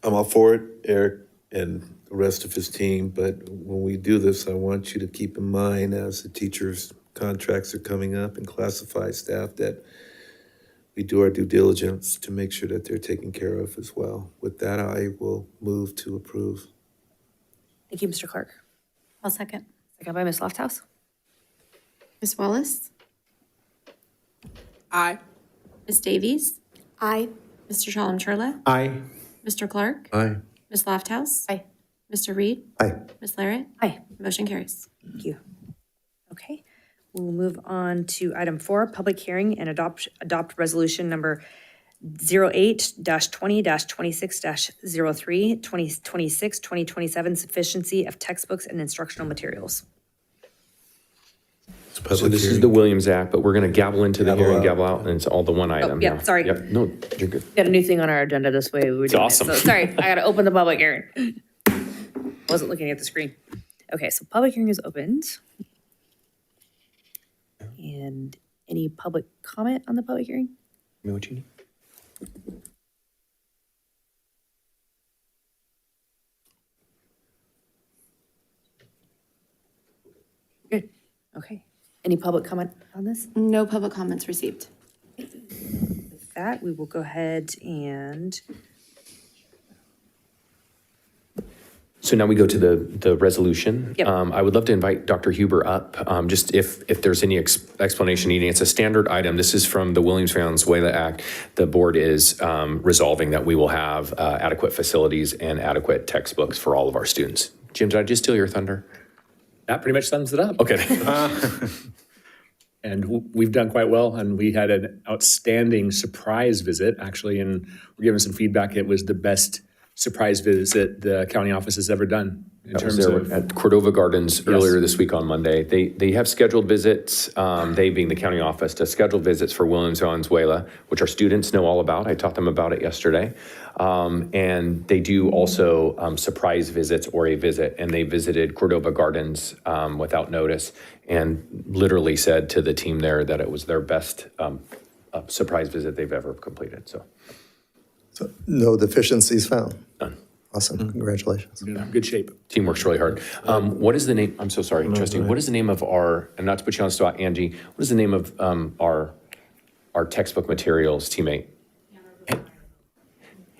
all for it, Eric and the rest of his team, but when we do this, I want you to keep in mind as the teachers' contracts are coming up and classified staff that we do our due diligence to make sure that they're taken care of as well. With that, I will move to approve. Thank you, Mr. Clark. I'll second. Second by Ms. Lofthouse. Ms. Wallace? Aye. Ms. Davies? Aye. Mr. Shalom-Churla? Aye. Mr. Clark? Aye. Ms. Lofthouse? Aye. Mr. Reed? Aye. Ms. Larrett? Aye. Motion carries. Thank you. Okay, we'll move on to item 4, public hearing and adopt resolution number 08-20-26-03, 2026-2027 sufficiency of textbooks and instructional materials. It's a public So this is hearing. the Williams Act, but we're going to gavel into the Gavel hearing, out. gavel out, and it's all the one item. yeah, now. sorry. Yep, no, you're good. Got a new thing on our agenda this way. We were doing it. awesome. So sorry, I gotta open the public hearing. Wasn't looking at the screen. Okay, so public hearing is opened. And any public comment on the public hearing? Give me what you need. Good, okay. Any public comment on this? No public comments received. With that, we will go ahead and, So now we go to the resolution. Yep. I would love to invite Dr. Huber up, just if there's any explanation needed. It's a standard item. This is from the Williams-Valenzuela Act. The board is resolving that we will have adequate facilities and adequate textbooks for all of our students. Jim, did I just steal your thunder? That pretty much sums it up. Okay. And we've done quite well, and we had an outstanding surprise visit, actually, and we're giving some feedback. It was the best surprise visit the county office has ever done in That was terms there of. at Cordova Gardens earlier this week on Monday. They have scheduled visits, they being the county office, to schedule visits for Williams-Valenzuela, which our students know all about. I taught them about it yesterday. And they do also surprise visits or a visit, and they visited Cordova Gardens without notice and literally said to the team there that it was their best surprise visit they've ever completed, so. So no deficiencies found. None. Awesome, congratulations. You're in good shape. Team works really hard. What is the name, I'm so sorry, Trustee, what is the name of our, and not to put you on the spot, Angie, what is the name of our textbook materials teammate?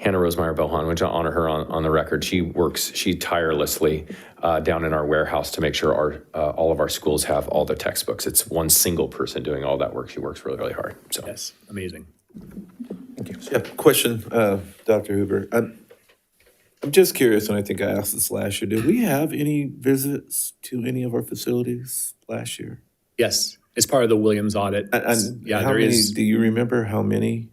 Hannah Rosemeyer Bohan, which I honor her on the record. She tirelessly down in our warehouse to make sure all of our schools have all the textbooks. It's one single person doing all that work. She works really, really hard. So Yes, amazing. Yeah, question, Dr. Huber. I'm just curious, and I think I asked this last year, did we have any visits to any of our facilities last year? Yes, it's part of the Williams audit. And Yeah, how there many, is. do you remember how many?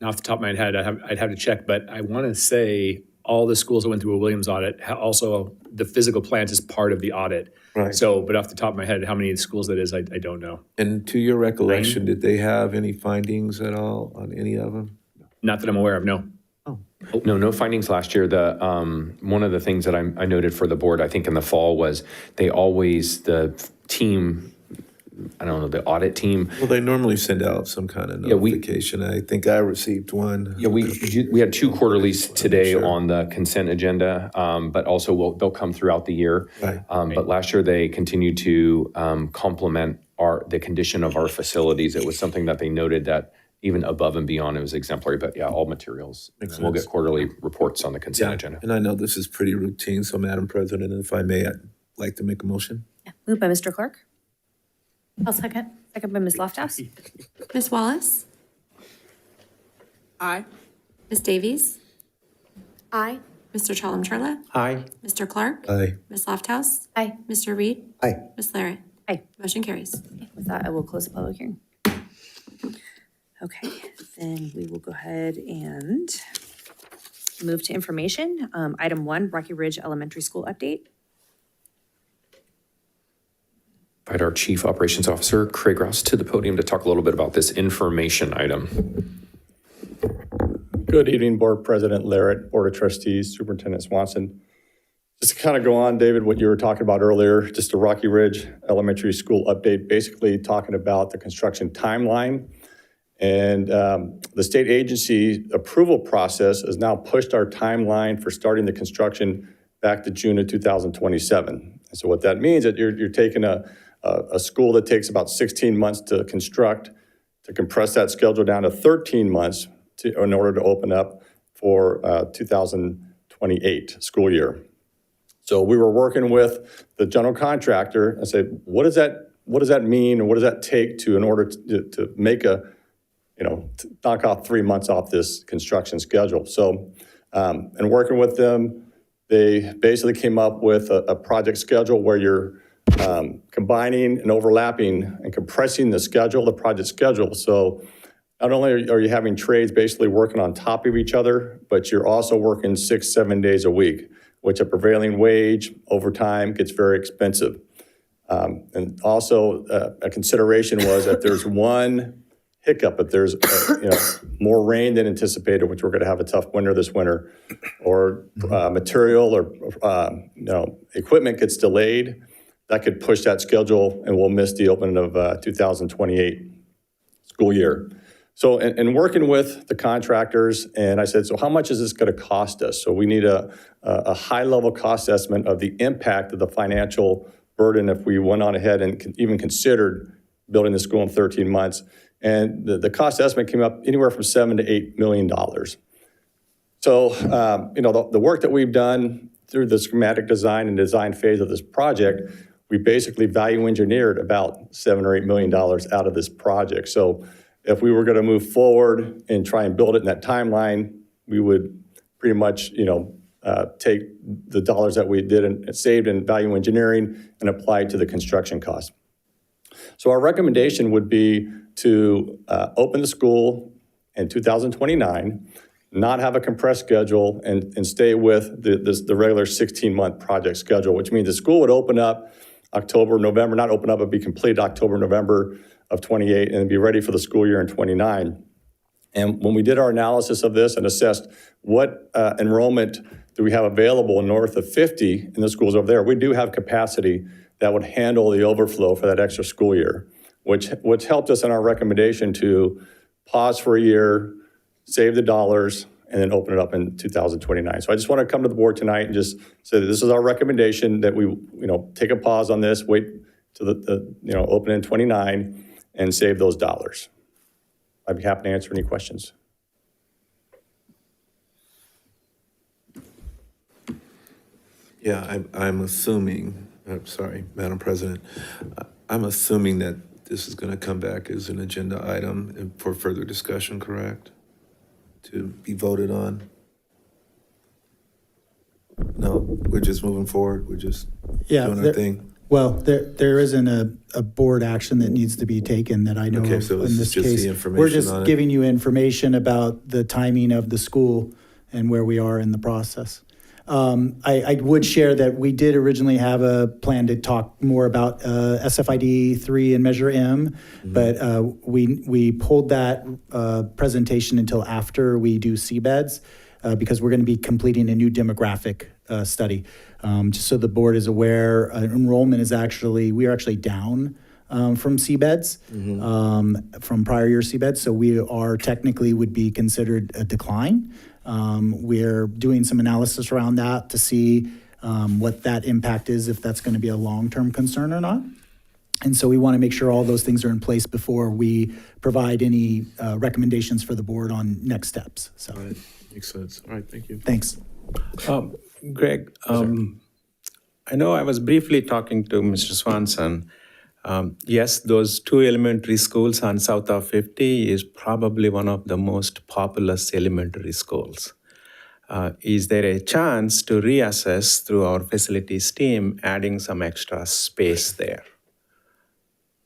Now, off the top of my head, I'd have to check, but I want to say all the schools that went through a Williams audit, also the physical plant is part of the audit. Right. So, but off the top of my head, how many schools that is, I don't know. And to your recollection, did they have any findings at all on any of them? Not that I'm aware of, no. No findings last year. The one of the things that I noted for the board, I think in the fall, was the team, I don't know, the audit team. Well, they normally send out some kind of notification. I think I received one. Yeah, we had 2 quarterlies today on the consent agenda, but also they'll come throughout the year. Right. But last year they continued to complement the condition of our facilities. It was something that they noted that even above and beyond, it was exemplary. But yeah, all materials. Makes We'll sense. get quarterly reports on the consent agenda. And I know this is pretty routine, so Madam President, if I may, I'd like to make a motion. Moved by Mr. Clark, I'll second. second by Ms. Lofthouse. Ms. Wallace? Aye. Ms. Davies? Aye. Mr. Chalem-Churla? Aye. Mr. Clark? Aye. Ms. Lofthouse? Aye. Mr. Reed? Aye. Ms. Larrett? Aye. Motion carries. With that, I will close the public hearing. Okay, then we will go ahead and move to information. Item 1, Rocky Ridge Elementary School update. Invite our Chief Operations Officer, Craig Rouse, to the podium to talk a little bit about this information item. Good evening, Board President Larrett, Board of Trustees, Superintendent Swanson. Just to kind of go on, David, what you were talking about earlier, just a Rocky Ridge Elementary School update, basically talking about the construction timeline. And the state agency approval process has now pushed our timeline for starting the construction back to June of 2027. And so what that means is that you're taking a school that takes about 16 months to construct, to compress that schedule down to 13 months in order to open up for 2028 school year. So we were working with the general contractor and said, what does that mean, and what does that take in order to make to knock off 3 months off this construction schedule? So, and working with them, they basically came up with a project schedule where you're combining and overlapping and compressing the project schedule. So not only are you having trades basically working on top of each other, but you're also working 6-7 days a week, which at prevailing wage over time gets very expensive. And also a consideration was that there's one hiccup, if there's more rain than anticipated, which we're going to have a tough winter this winter, or material or equipment gets delayed, that could push that schedule and we'll miss the opening of 2028 school year. So in working with the contractors, and I said, so how much is this going to cost us? So we need a high-level cost estimate of the impact of the financial burden if we went on ahead and even considered building the school in 13 months. And the cost estimate came up anywhere from $7 to $8 million. So, the work that we've done through the schematic design and design phase of this project, we basically value engineered about $7 or $8 million out of this project. So if we were going to move forward and try and build it in that timeline, we would pretty much, take the dollars that we did and saved in value engineering and apply it to the construction cost. So our recommendation would be to open the school in 2029, not have a compressed schedule, and stay with the regular 16-month project schedule, which means the school would open up October, November, not open up, but be completed October, November of 28, and be ready for the school year in 29. And when we did our analysis of this and assessed what enrollment do we have available north of 50 in the schools over there, we do have capacity that would handle the overflow for that extra school year, which helped us in our recommendation to pause for a year, save the dollars, and then open it up in 2029. So I just want to come to the board tonight and just say that this is our recommendation, that we take a pause on this, wait to the open in 29 and save those dollars. I'd be happy to answer any questions. Yeah, I'm assuming, I'm sorry, Madam President, I'm assuming that this is going to come back as an agenda item for further discussion, correct? To be voted on? No, we're just moving forward, we're just doing our thing? Well, there isn't a board action that needs to be taken that I know Okay, of so in this this is just the case. information We're just on it. giving you information about the timing of the school and where we are in the process. I would share that we did originally have a plan to talk more about SFID 3 and Measure M, but we pulled that presentation until after we do seabeds because we're going to be completing a new demographic study. Just so the board is aware, enrollment is we are actually down from seabeds, from prior year seabeds. So we are technically would be considered a decline. We're doing some analysis around that to see what that impact is, if that's going to be a long-term concern or not. And so we want to make sure all those things are in place before we provide any recommendations for the board on next steps. So, All right, makes sense. All right, thank you. thanks. Greg, I know I was briefly talking to Mr. Swanson. Yes, those two elementary schools on south of 50 is probably one of the most populous elementary schools. Is there a chance to reassess through our facilities team adding some extra space there?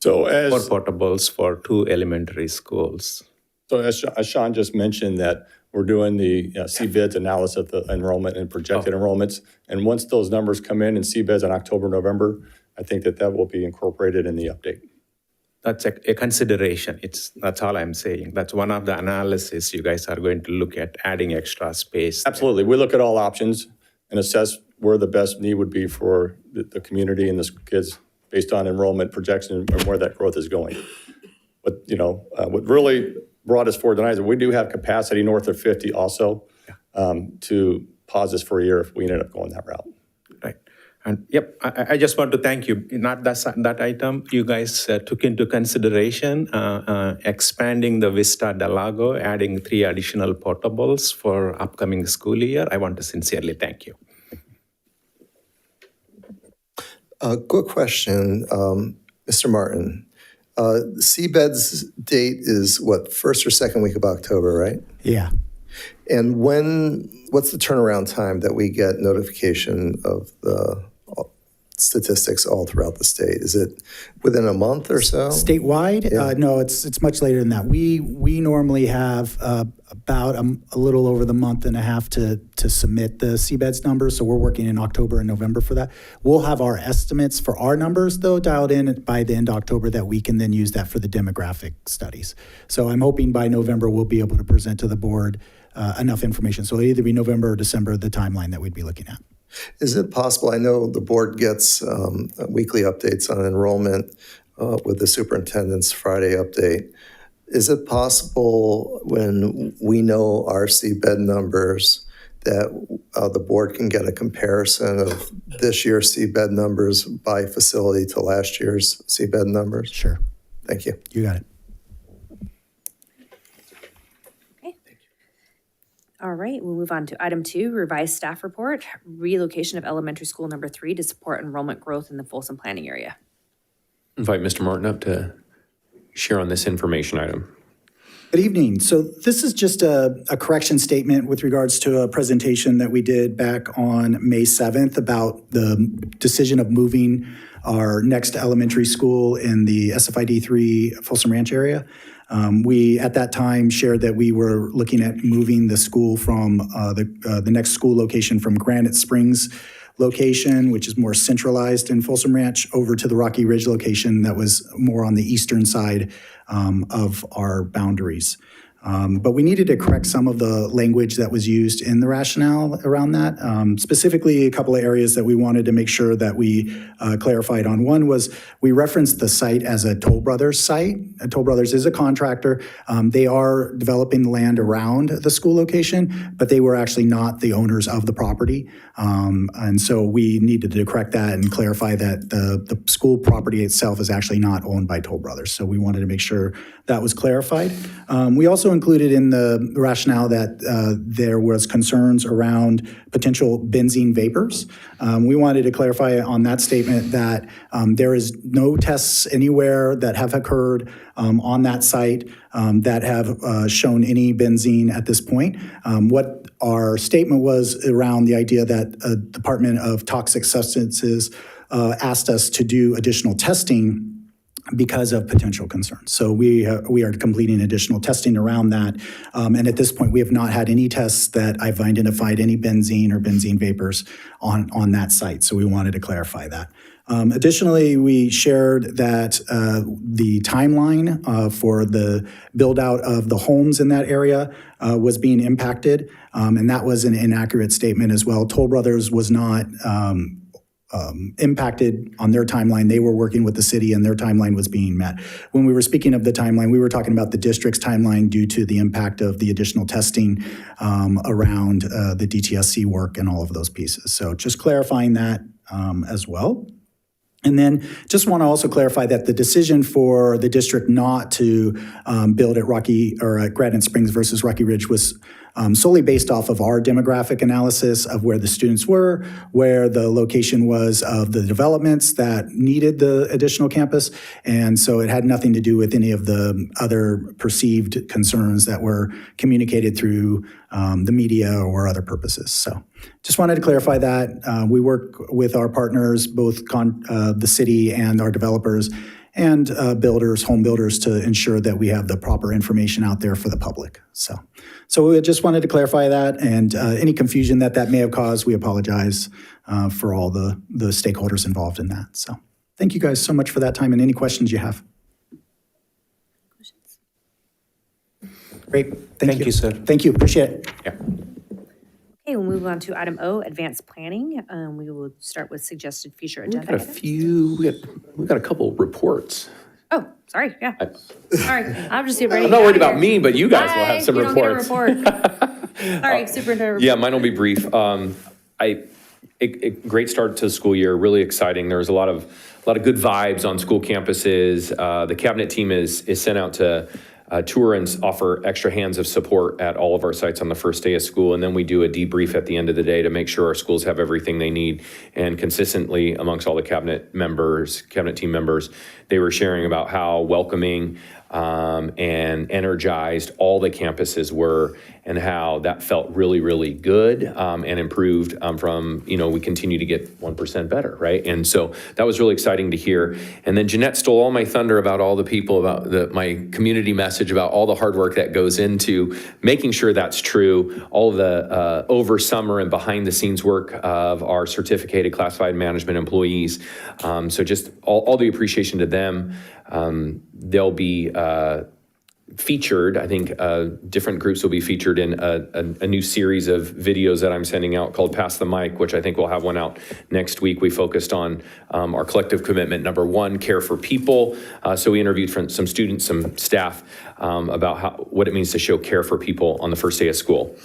So For portables for two elementary schools. So as Sean just mentioned, that we're doing the CBIDS analysis of the enrollment and projected enrollments. And once those numbers come in CBIDS in October, November, I think that will be incorporated in the update. That's a consideration. That's all I'm saying. That's one of the analysis you guys are going to look at, adding extra space. Absolutely. We look at all options and assess where the best need would be for the community and the kids based on enrollment projection and where that growth is going. But, what really brought us forward tonight is that we do have capacity north of 50 also to pause this for a year if we ended up going that route. Right. And I just want to thank you. Not that item you guys took into consideration, expanding the Vista Del Lago, adding 3 additional portables for upcoming school year. I want to sincerely thank you. Quick question, Mr. Martin. CBED's date is what, first or second week of October, right? Yeah. And what's the turnaround time that we get notification of the statistics all throughout the state? Is it within a month or so? Statewide? Yeah. No, it's much later than that. We normally have about a little over the month and a half to submit the CBEDS numbers, so we're working in October and November for that. We'll have our estimates for our numbers, though, dialed in by the end of October that we can then use that for the demographic studies. So I'm hoping by November we'll be able to present to the board enough information. So it'll either be November or December, the timeline that we'd be looking at. Is it possible, I know the board gets weekly updates on enrollment with the superintendent's Friday update. Is it possible when we know our CBED numbers that the board can get a comparison of this year's CBED numbers by facility to last year's CBED numbers? Sure. Thank you. You got it. All right, we'll move on to item 2, revised staff report, relocation of elementary school number 3 to support enrollment growth in the Folsom planning area. Invite Mr. Martin up to share on this information item. Good evening. So this is just a correction statement with regards to a presentation that we did back on May 7th about the decision of moving our next elementary school in the SFID 3 Folsom Ranch area. We, at that time, shared that we were looking at moving the school from the next school location from Granite Springs location, which is more centralized in Folsom Ranch, over to the Rocky Ridge location that was more on the eastern side of our boundaries. But we needed to correct some of the language that was used in the rationale around that. Specifically, a couple of areas that we wanted to make sure that we clarified on. One was we referenced the site as a Toll Brothers site. Toll Brothers is a contractor. They are developing the land around the school location, but they were actually not the owners of the property. And so we needed to correct that and clarify that the school property itself is actually not owned by Toll Brothers. So we wanted to make sure that was clarified. We also included in the rationale that there was concerns around potential benzene vapors. We wanted to clarify on that statement that there is no tests anywhere that have occurred on that site that have shown any benzene at this point. What our statement was around the idea that Department of Toxic Substances asked us to do additional testing because of potential concerns. So we are completing additional testing around that. And at this point, we have not had any tests that I've identified any benzene or benzene vapors on that site. So we wanted to clarify that. Additionally, we shared that the timeline for the build out of the homes in that area was being impacted. And that was an inaccurate statement as well. Toll Brothers was not impacted on their timeline. They were working with the city and their timeline was being met. When we were speaking of the timeline, we were talking about the district's timeline due to the impact of the additional testing around the DTSC work and all of those pieces. So just clarifying that as well. And then just want to also clarify that the decision for the district not to build at Granite Springs versus Rocky Ridge was solely based off of our demographic analysis of where the students were, where the location was of the developments that needed the additional campus. And so it had nothing to do with any of the other perceived concerns that were communicated through the media or other purposes. So just wanted to clarify that. We work with our partners, both the city and our developers and builders, home builders, to ensure that we have the proper information out there for the public. So we just wanted to clarify that, and any confusion that may have caused, we apologize for all the stakeholders involved in that. So thank you guys so much for that time, and any questions you have. Great, thank you, sir. Thank you, appreciate it. Okay, we'll move on to item O, advanced planning. We will start with suggested future We agenda got a items. we got a couple reports. Oh, sorry, yeah. Sorry, I'm just getting ready. I'm to not get worried out about of me, but you guys will here. have some You don't get a reports. report. Sorry, superintendent. Yeah, mine will be brief. Great start to the school year, really exciting. There was a lot of good vibes on school campuses. The cabinet team is sent out to tour and offer extra hands of support at all of our sites on the first day of school. And then we do a debrief at the end of the day to make sure our schools have everything they need. And consistently amongst all the cabinet team members, they were sharing about how welcoming and energized all the campuses were, and how that felt really, really good and improved from, we continue to get 1% better, right? And so that was really exciting to hear. And then Jeanette stole all my thunder about all the people, about my community message, about all the hard work that goes into making sure that's true, all the over summer and behind the scenes work of our certificated classified management employees. So just all the appreciation to them. They'll be featured, I think different groups will be featured in a new series of videos that I'm sending out called Pass the Mic, which I think we'll have one out next week. We focused on our collective commitment, number one, care for people. So we interviewed some students, some staff about what it means to show care for people on the first day of school.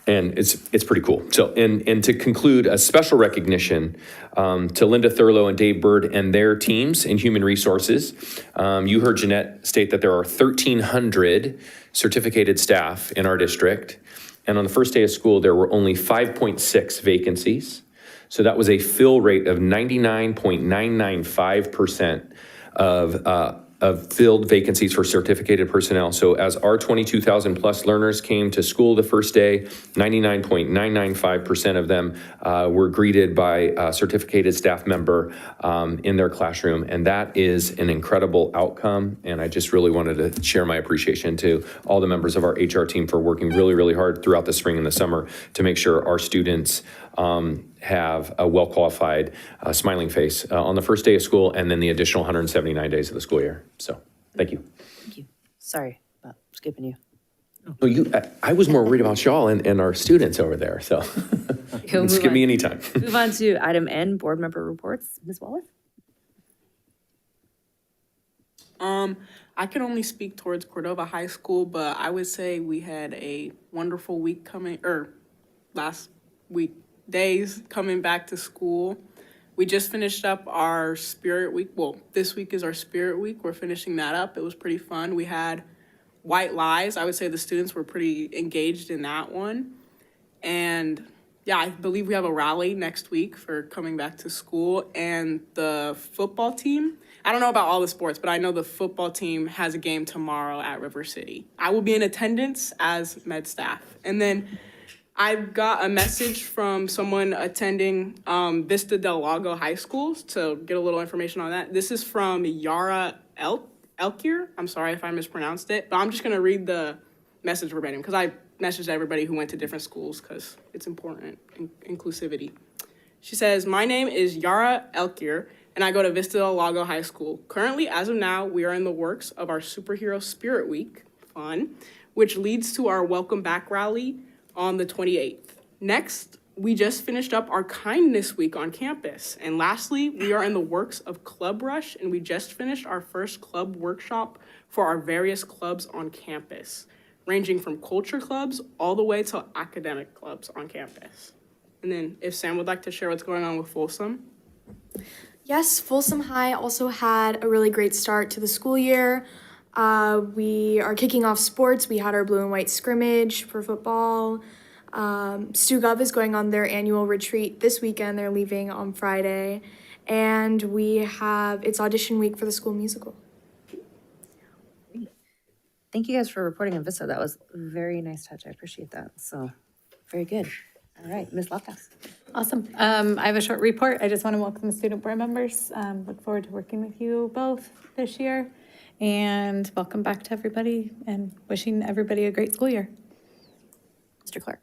And it's pretty cool. So, and to conclude, a special recognition to Linda Thurlow and Dave Bird and their teams in human resources. You heard Jeanette state that there are 1,300 certificated staff in our district. And on the first day of school, there were only 5.6 vacancies. So that was a fill rate of 99.995% of filled vacancies for certificated personnel. So as our 22,000 plus learners came to school the first day, 99.995% of them were greeted by a certificated staff member in their classroom. And that is an incredible outcome. And I just really wanted to share my appreciation to all the members of our HR team for working really, really hard throughout the spring and the summer to make sure our students have a well-qualified smiling face on the first day of school, and then the additional 179 days of the school year. So, thank you. Thank you. Sorry about skipping you. No, I was more worried about y'all and our students over there, so skip me anytime. Move on to item N, board member reports. Ms. Wallace? I can only speak towards Cordova High School, but I would say we had a wonderful week last week, days coming back to school. We just finished up our Spirit Week. Well, this week is our Spirit Week. We're finishing that up. It was pretty fun. We had White Lies. I would say the students were pretty engaged in that one. And yeah, I believe we have a rally next week for coming back to school. And the football team, I don't know about all the sports, but I know the football team has a game tomorrow at River City. I will be in attendance as med staff. And then I got a message from someone attending Vista Del Lago High School to get a little information on that. This is from Yara Elkier. I'm sorry if I mispronounced it, but I'm just gonna read the message verbatim because I messaged everybody who went to different schools because it's important, inclusivity. She says, "My name is Yara Elkier, and I go to Vista Del Lago High School. Currently, as of now, we are in the works of our Superhero Spirit Week, fun, which leads to our Welcome Back rally on the 28th. Next, we just finished up our Kindness Week on campus. And lastly, we are in the works of Club Rush, and we just finished our first club workshop for our various clubs on campus, ranging from culture clubs all the way to academic clubs on campus." And then if Sam would like to share what's going on with Folsom. Yes, Folsom High also had a really great start to the school year. We are kicking off sports. We had our blue and white scrimmage for football. Stu Gov is going on their annual retreat this weekend. They're leaving on Friday. And it's audition week for the school musical. Thank you guys for reporting on Vista. That was a very nice touch. I appreciate that. So, very good. All right, Ms. Loftus. Awesome. I have a short report. I just want to welcome the student board members. Look forward to working with you both this year. And welcome back to everybody and wishing everybody a great school year. Mr. Clark.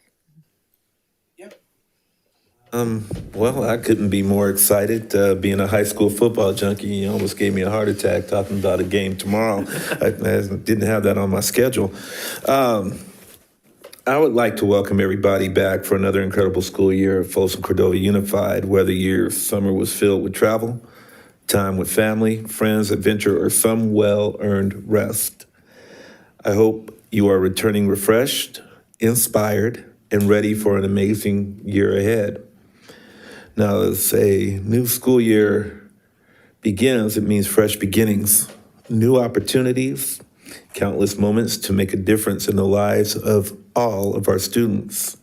Well, I couldn't be more excited. Being a high school football junkie, you almost gave me a heart attack talking about a game tomorrow. I didn't have that on my schedule. I would like to welcome everybody back for another incredible school year at Folsom Cordova Unified, whether your summer was filled with travel, time with family, friends, adventure, or some well-earned rest. I hope you are returning refreshed, inspired, and ready for an amazing year ahead. Now, as a new school year begins, it means fresh beginnings, new opportunities, countless moments to make a difference in the lives of all of our students.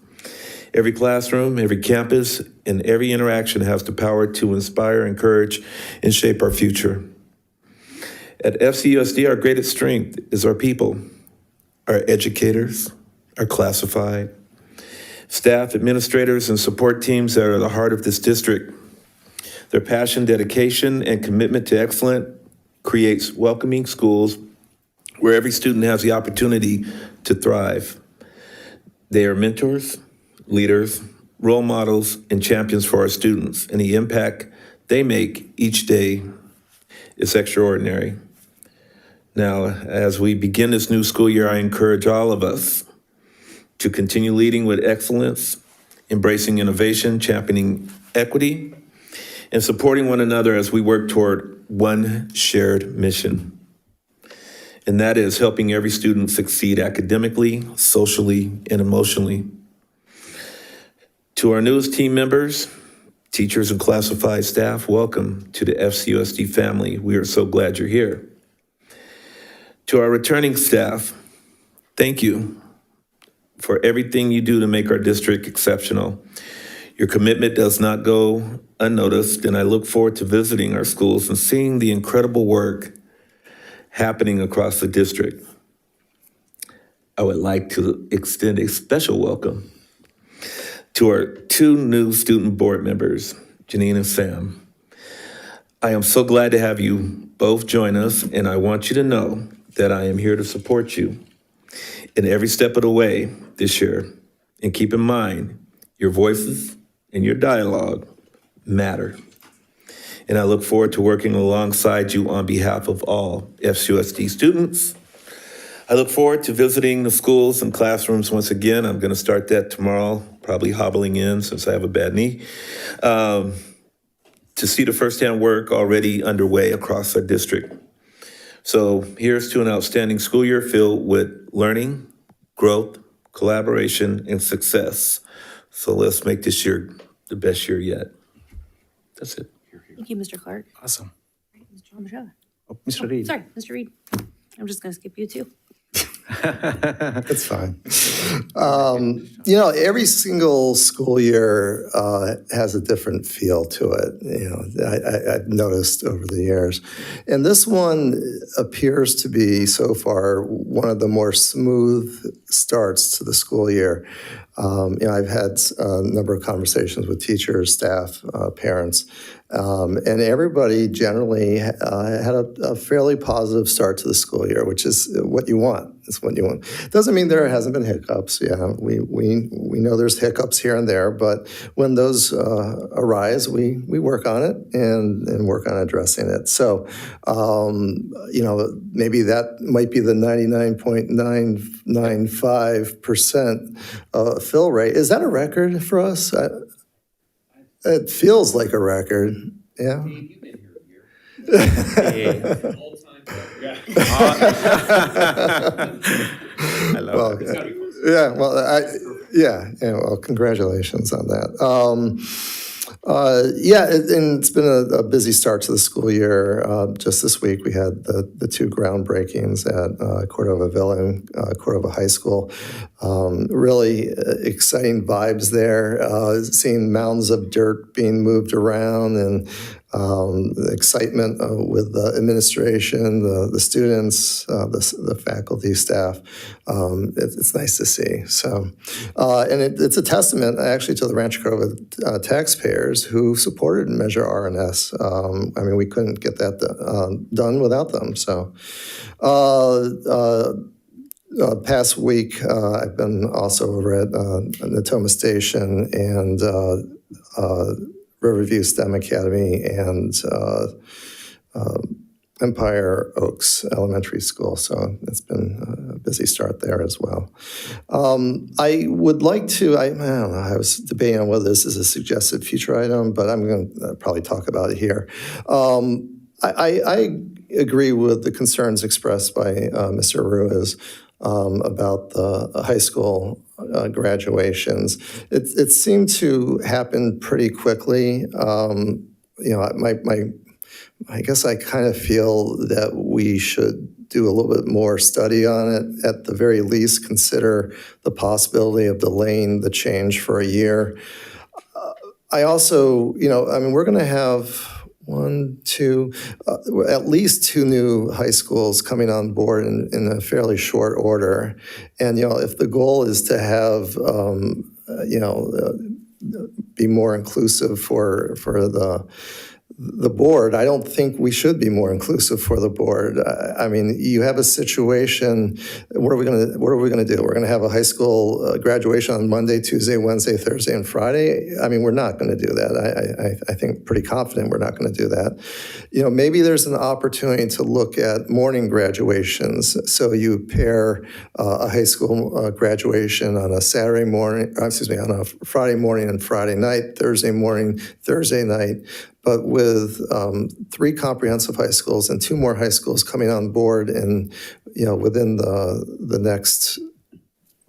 Every classroom, every campus, and every interaction has the power to inspire, encourage, and shape our future. At FCUSD, our greatest strength is our people, our educators, our classified, staff, administrators, and support teams that are the heart of this district. Their passion, dedication, and commitment to excellence creates welcoming schools where every student has the opportunity to thrive. They are mentors, leaders, role models, and champions for our students, and the impact they make each day is extraordinary. Now, as we begin this new school year, I encourage all of us to continue leading with excellence, embracing innovation, championing equity, and supporting one another as we work toward one shared mission. And that is helping every student succeed academically, socially, and emotionally. To our newest team members, teachers and classified staff, welcome to the FCUSD family. We are so glad you're here. To our returning staff, thank you for everything you do to make our district exceptional. Your commitment does not go unnoticed, and I look forward to visiting our schools and seeing the incredible work happening across the district. I would like to extend a special welcome to our two new student board members, Janine and Sam. I am so glad to have you both join us, and I want you to know that I am here to support you in every step of the way this year. And keep in mind, your voices and your dialogue matter. And I look forward to working alongside you on behalf of all FCUSD students. I look forward to visiting the schools and classrooms once again. I'm going to start that tomorrow, probably hobbling in since I have a bad knee, to see the firsthand work already underway across our district. So here's to an outstanding school year filled with learning, growth, collaboration, and success. So let's make this year the best year yet. That's it. Thank you, Mr. Clark. Awesome. Mr. Michelle. Oh, Mr. Reed. Sorry, Mr. Reed. I'm just going to skip you too. It's fine. Every single school year has a different feel to it. I've noticed over the years, and this one appears to be so far one of the more smooth starts to the school year. I've had a number of conversations with teachers, staff, parents, and everybody generally had a fairly positive start to the school year, which is what you want. It's what you want. Doesn't mean there hasn't been hiccups. Yeah, we know there's hiccups here and there, but when those arise, we work on it and work on addressing it. So, maybe that might be the 99.995% fill rate. Is that a record for us? It feels like a record. Yeah. I love it. Well, congratulations on that. And it's been a busy start to the school year. Just this week, we had the two groundbreakings at Cordova Villa and Cordova High School. Really exciting vibes there, seeing mounds of dirt being moved around and the excitement with the administration, the students, the faculty, staff. It's nice to see. So, and it's a testament actually to the Rancho Cordova taxpayers who supported Measure RNS. We couldn't get that done without them. So, past week, I've been also over at Natoma Station and Riverview STEM Academy and Empire Oaks Elementary School. So it's been a busy start there as well. I would like to, I don't know, I was debating on whether this is a suggested future item, but I'm going to probably talk about it here. I agree with the concerns expressed by Mr. Ruiz about the high school graduations. It seemed to happen pretty quickly. I guess I kind of feel that we should do a little bit more study on it. At the very least, consider the possibility of delaying the change for a year. I also, we're going to have at least two new high schools coming on board in a fairly short order. And, if the goal is to have, be more inclusive for the board, I don't think we should be more inclusive for the board. You have a situation. What are we going to do? We're going to have a high school graduation on Monday, Tuesday, Wednesday, Thursday, and Friday. We're not going to do that. I think pretty confident we're not going to do that. Maybe there's an opportunity to look at morning graduations. So you pair a high school graduation on a Saturday morning, on a Friday morning and Friday night, Thursday morning, Thursday night. But with 3 comprehensive high schools and 2 more high schools coming on board in, within the next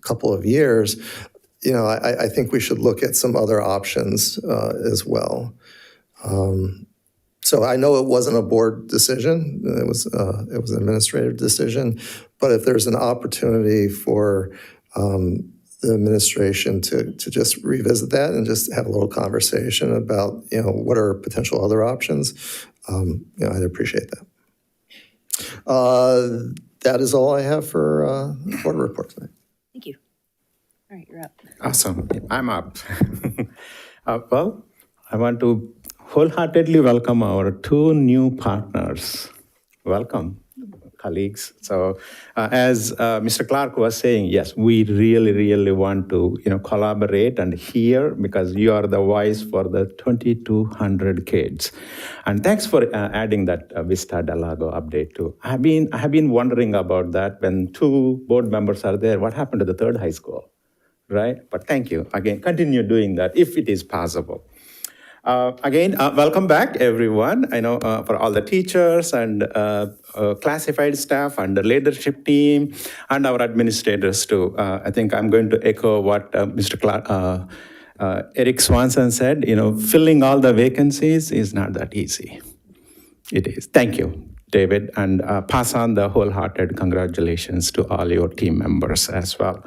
couple of years, I think we should look at some other options as well. So I know it wasn't a board decision; it was an administrative decision. But if there's an opportunity for the administration to just revisit that and just have a little conversation about, what are potential other options, I'd appreciate that. That is all I have for board report tonight. Thank you. All right, you're up. Awesome. I'm up. Well, I want to wholeheartedly welcome our 2 new partners. Welcome, colleagues. So as Mr. Clark was saying, yes, we really want to collaborate and hear, because you are the voice for the 2,200 kids. And thanks for adding that Vista Del Lago update too. I have been wondering about that. When 2 board members are there, what happened to the 3rd high school, right? But thank you. Again, continue doing that if it is possible. Welcome back, everyone. I know for all the teachers and classified staff and the leadership team and our administrators too. I think I'm going to echo what Mr. Eric Swanson said. Filling all the vacancies is not that easy. It is. Thank you. David, and pass on the wholehearted congratulations to all your team members as well.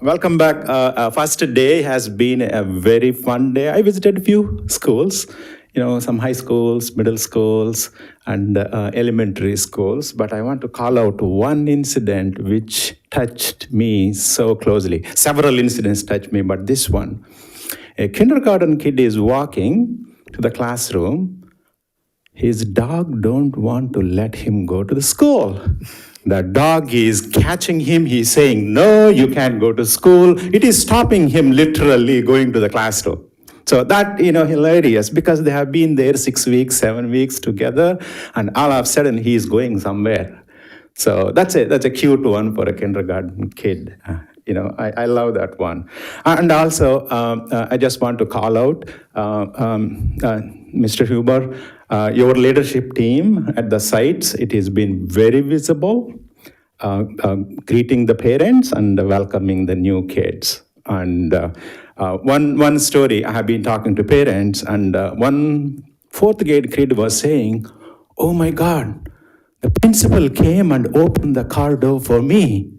Welcome back. First day has been a very fun day. I visited a few schools, some high schools, middle schools, and elementary schools. But I want to call out one incident which touched me so closely. Several incidents touched me, but this one. A kindergarten kid is walking to the classroom. His dog don't want to let him go to the school. The dog is catching him. He's saying, no, you can't go to school. It is stopping him literally going to the classroom. So that, hilarious because they have been there 6 weeks, 7 weeks together, and all of a sudden he is going somewhere. So that's a cute one for a kindergarten kid. I love that one. And also, I just want to call out Mr. Huber, your leadership team at the sites. It has been very visible, greeting the parents and welcoming the new kids. And one story, I have been talking to parents, and one fourth grade kid was saying, oh my God, the principal came and opened the car door for me.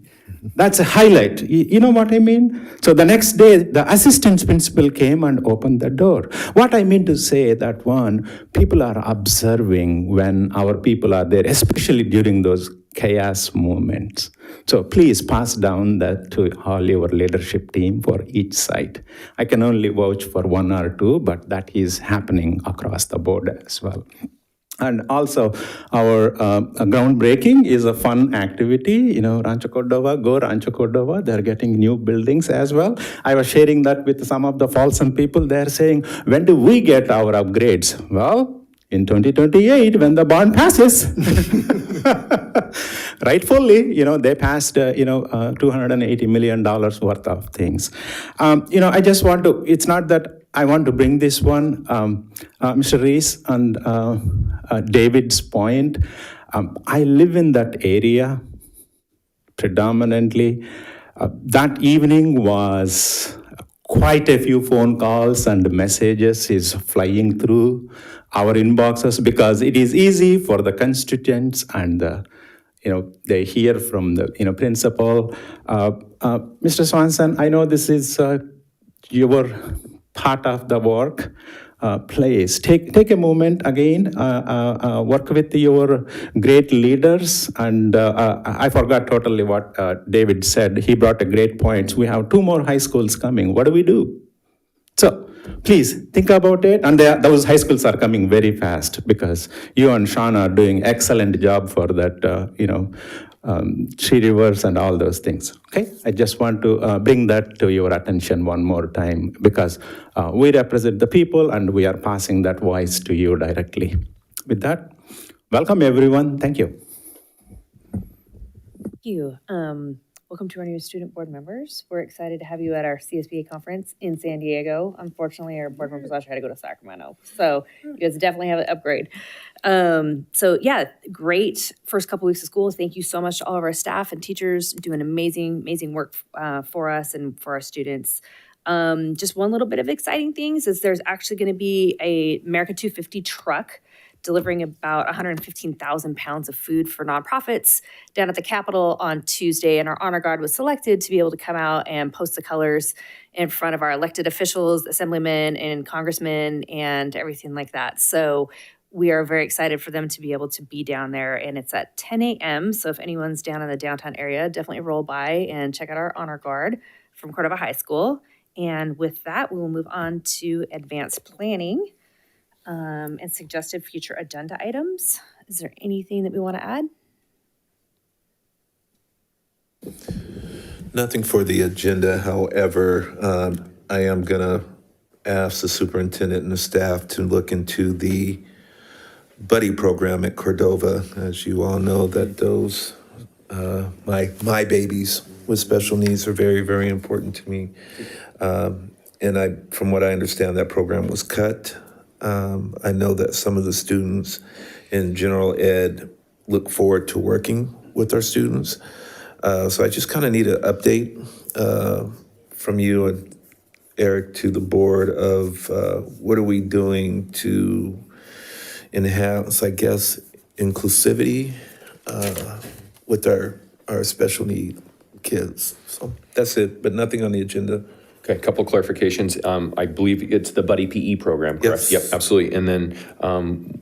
That's a highlight. You know what I mean? So the next day, the assistant principal came and opened the door. What I mean to say that one, people are observing when our people are there, especially during those chaos moments. So please pass down that to all your leadership team for each site. I can only vouch for one or two, but that is happening across the board as well. And also, our groundbreaking is a fun activity. Rancho Cordova, go Rancho Cordova. They're getting new buildings as well. I was sharing that with some of the Folsom people. They're saying, when do we get our upgrades? Well, in 2028, when the bond passes. Rightfully, they passed, $280 million worth of things. I just want to, it's not that I want to bring this one, Mr. Reese and David's point. I live in that area predominantly. That evening was quite a few phone calls and messages is flying through our inboxes because it is easy for the constituents and they hear from the principal. Mr. Swanson, I know this is your part of the work. Please take a moment again, work with your great leaders. And I forgot totally what David said. He brought a great point. We have 2 more high schools coming. What do we do? So please think about it. And those high schools are coming very fast because you and Sean are doing excellent job for that, Three Rivers and all those things. Okay, I just want to bring that to your attention one more time because we represent the people and we are passing that voice to you directly. With that, welcome everyone. Thank you. Thank you. Welcome to our new student board members. We're excited to have you at our CSBA conference in San Diego. Unfortunately, our board members actually had to go to Sacramento. So you guys definitely have an upgrade. So yeah, great first couple weeks of school. Thank you so much to all of our staff and teachers doing amazing work for us and for our students. Just one little bit of exciting things is there's actually going to be a America 250 truck delivering about 115,000 pounds of food for nonprofits down at the Capitol on Tuesday. And our honor guard was selected to be able to come out and post the colors in front of our elected officials, assemblymen and congressmen and everything like that. So we are very excited for them to be able to be down there. And it's at 10 a.m. So if anyone's down in the downtown area, definitely roll by and check out our honor guard from Cordova High School. And with that, we will move on to advanced planning. And suggested future agenda items. Is there anything that we want to add? Nothing for the agenda. However, I am going to ask the superintendent and the staff to look into the buddy program at Cordova. As you all know, that those my babies with special needs are very, very important to me. And from what I understand, that program was cut. I know that some of the students in general ed look forward to working with our students. So I just kind of need an update from you and Eric to the board of what are we doing to enhance, I guess, inclusivity with our special need kids. So that's it, but nothing on the agenda. Okay, a couple clarifications. I believe it's the Buddy PE program, correct? Yes. Yep, absolutely. And then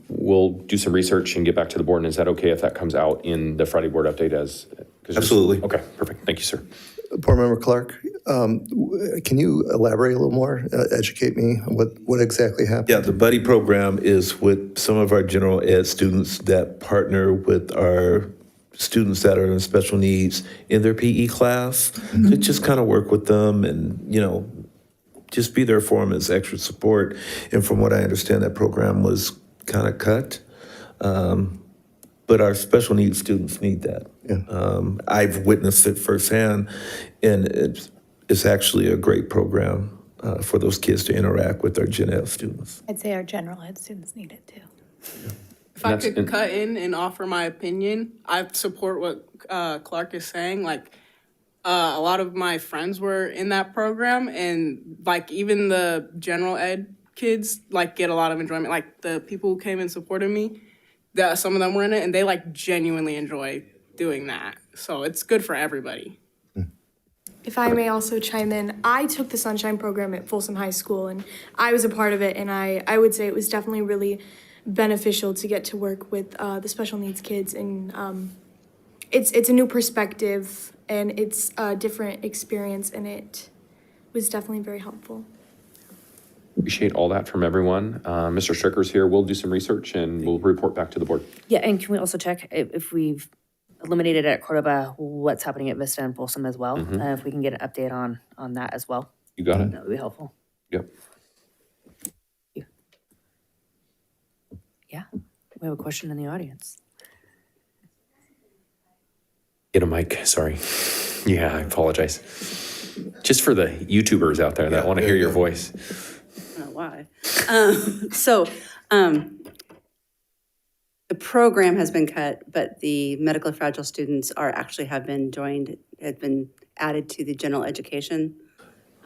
we'll do some research and get back to the board. And is that okay if that comes out in the Friday board update as? 'cause there's- Absolutely. Okay, perfect. Thank you, sir. Board Member Clark, can you elaborate a little more, educate me on what exactly happened? Yeah, the Buddy program is with some of our general ed students that partner with our students that are in special needs in their PE class to just kind of work with them and, just be there for them as extra support. And from what I understand, that program was kind of cut. But our special needs students need that. I've witnessed it firsthand, and it's actually a great program for those kids to interact with our gen ed students. I'd say our general ed students need it too. If I could cut in and offer my opinion, I support what Clark is saying. Like, a lot of my friends were in that program, and like even the general ed kids like get a lot of enjoyment. Like the people who came and supported me, some of them were in it, and they like genuinely enjoy doing that. So it's good for everybody. If I may also chime in, I took the Sunshine Program at Folsom High School, and I was a part of it, and I would say it was definitely really beneficial to get to work with the special needs kids, and it's a new perspective, and it's a different experience, and it was definitely very helpful. Appreciate all that from everyone. Mr. Stricker's here. We'll do some research and we'll report back to the board. Yeah, and can we also check if we've eliminated at Cordova, what's happening at Vista and Folsom as well? If we can get an update on that as well. You got it? That would be helpful. Yep. Yeah, we have a question in the audience. Get a mic, sorry. Yeah, I apologize. Just for the YouTubers out there that want to hear your voice. I don't know why. The program has been cut, but the medically fragile students have been added to the general education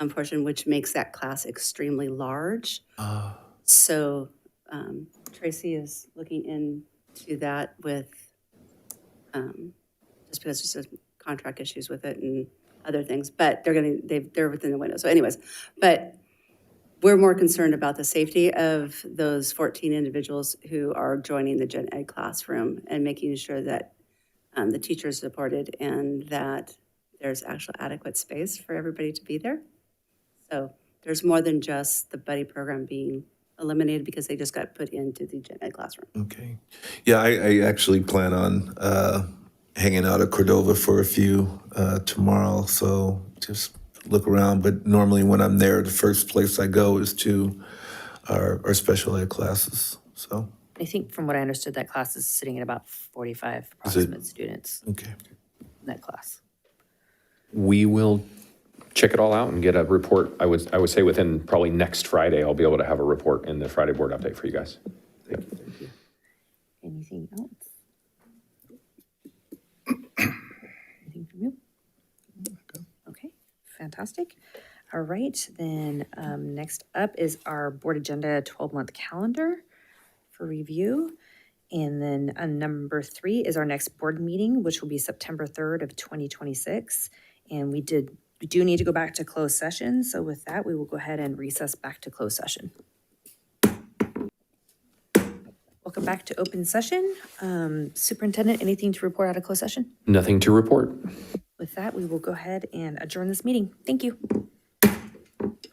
portion, which makes that class extremely large. So Tracy is looking into that with, just because there's some contract issues with it and other things, but they're within the window. So anyways, but we're more concerned about the safety of those 14 individuals who are joining the gen ed classroom and making sure that the teachers are supported and that there's actual adequate space for everybody to be there. So there's more than just the buddy program being eliminated because they just got put into the gen ed classroom. Okay. Yeah, I actually plan on hanging out at Cordova for a few tomorrow, so just look around. But normally when I'm there, the first place I go is to our special ed classes, so. I think from what I understood, that class is sitting at about 45 approximate students Okay. in that class. We will check it all out and get a report. I would say within probably next Friday, I'll be able to have a report in the Friday board update for you guys. Yep. Anything else? Anything from you? Okay, fantastic. All right, then next up is our board agenda 12-month calendar for review. And then number 3 is our next board meeting, which will be September 3rd of 2026. And we do need to go back to closed session. So with that, we will go ahead and recess back to closed session. Welcome back to open session. Superintendent, anything to report out of closed session? Nothing to report. With that, we will go ahead and adjourn this meeting. Thank you.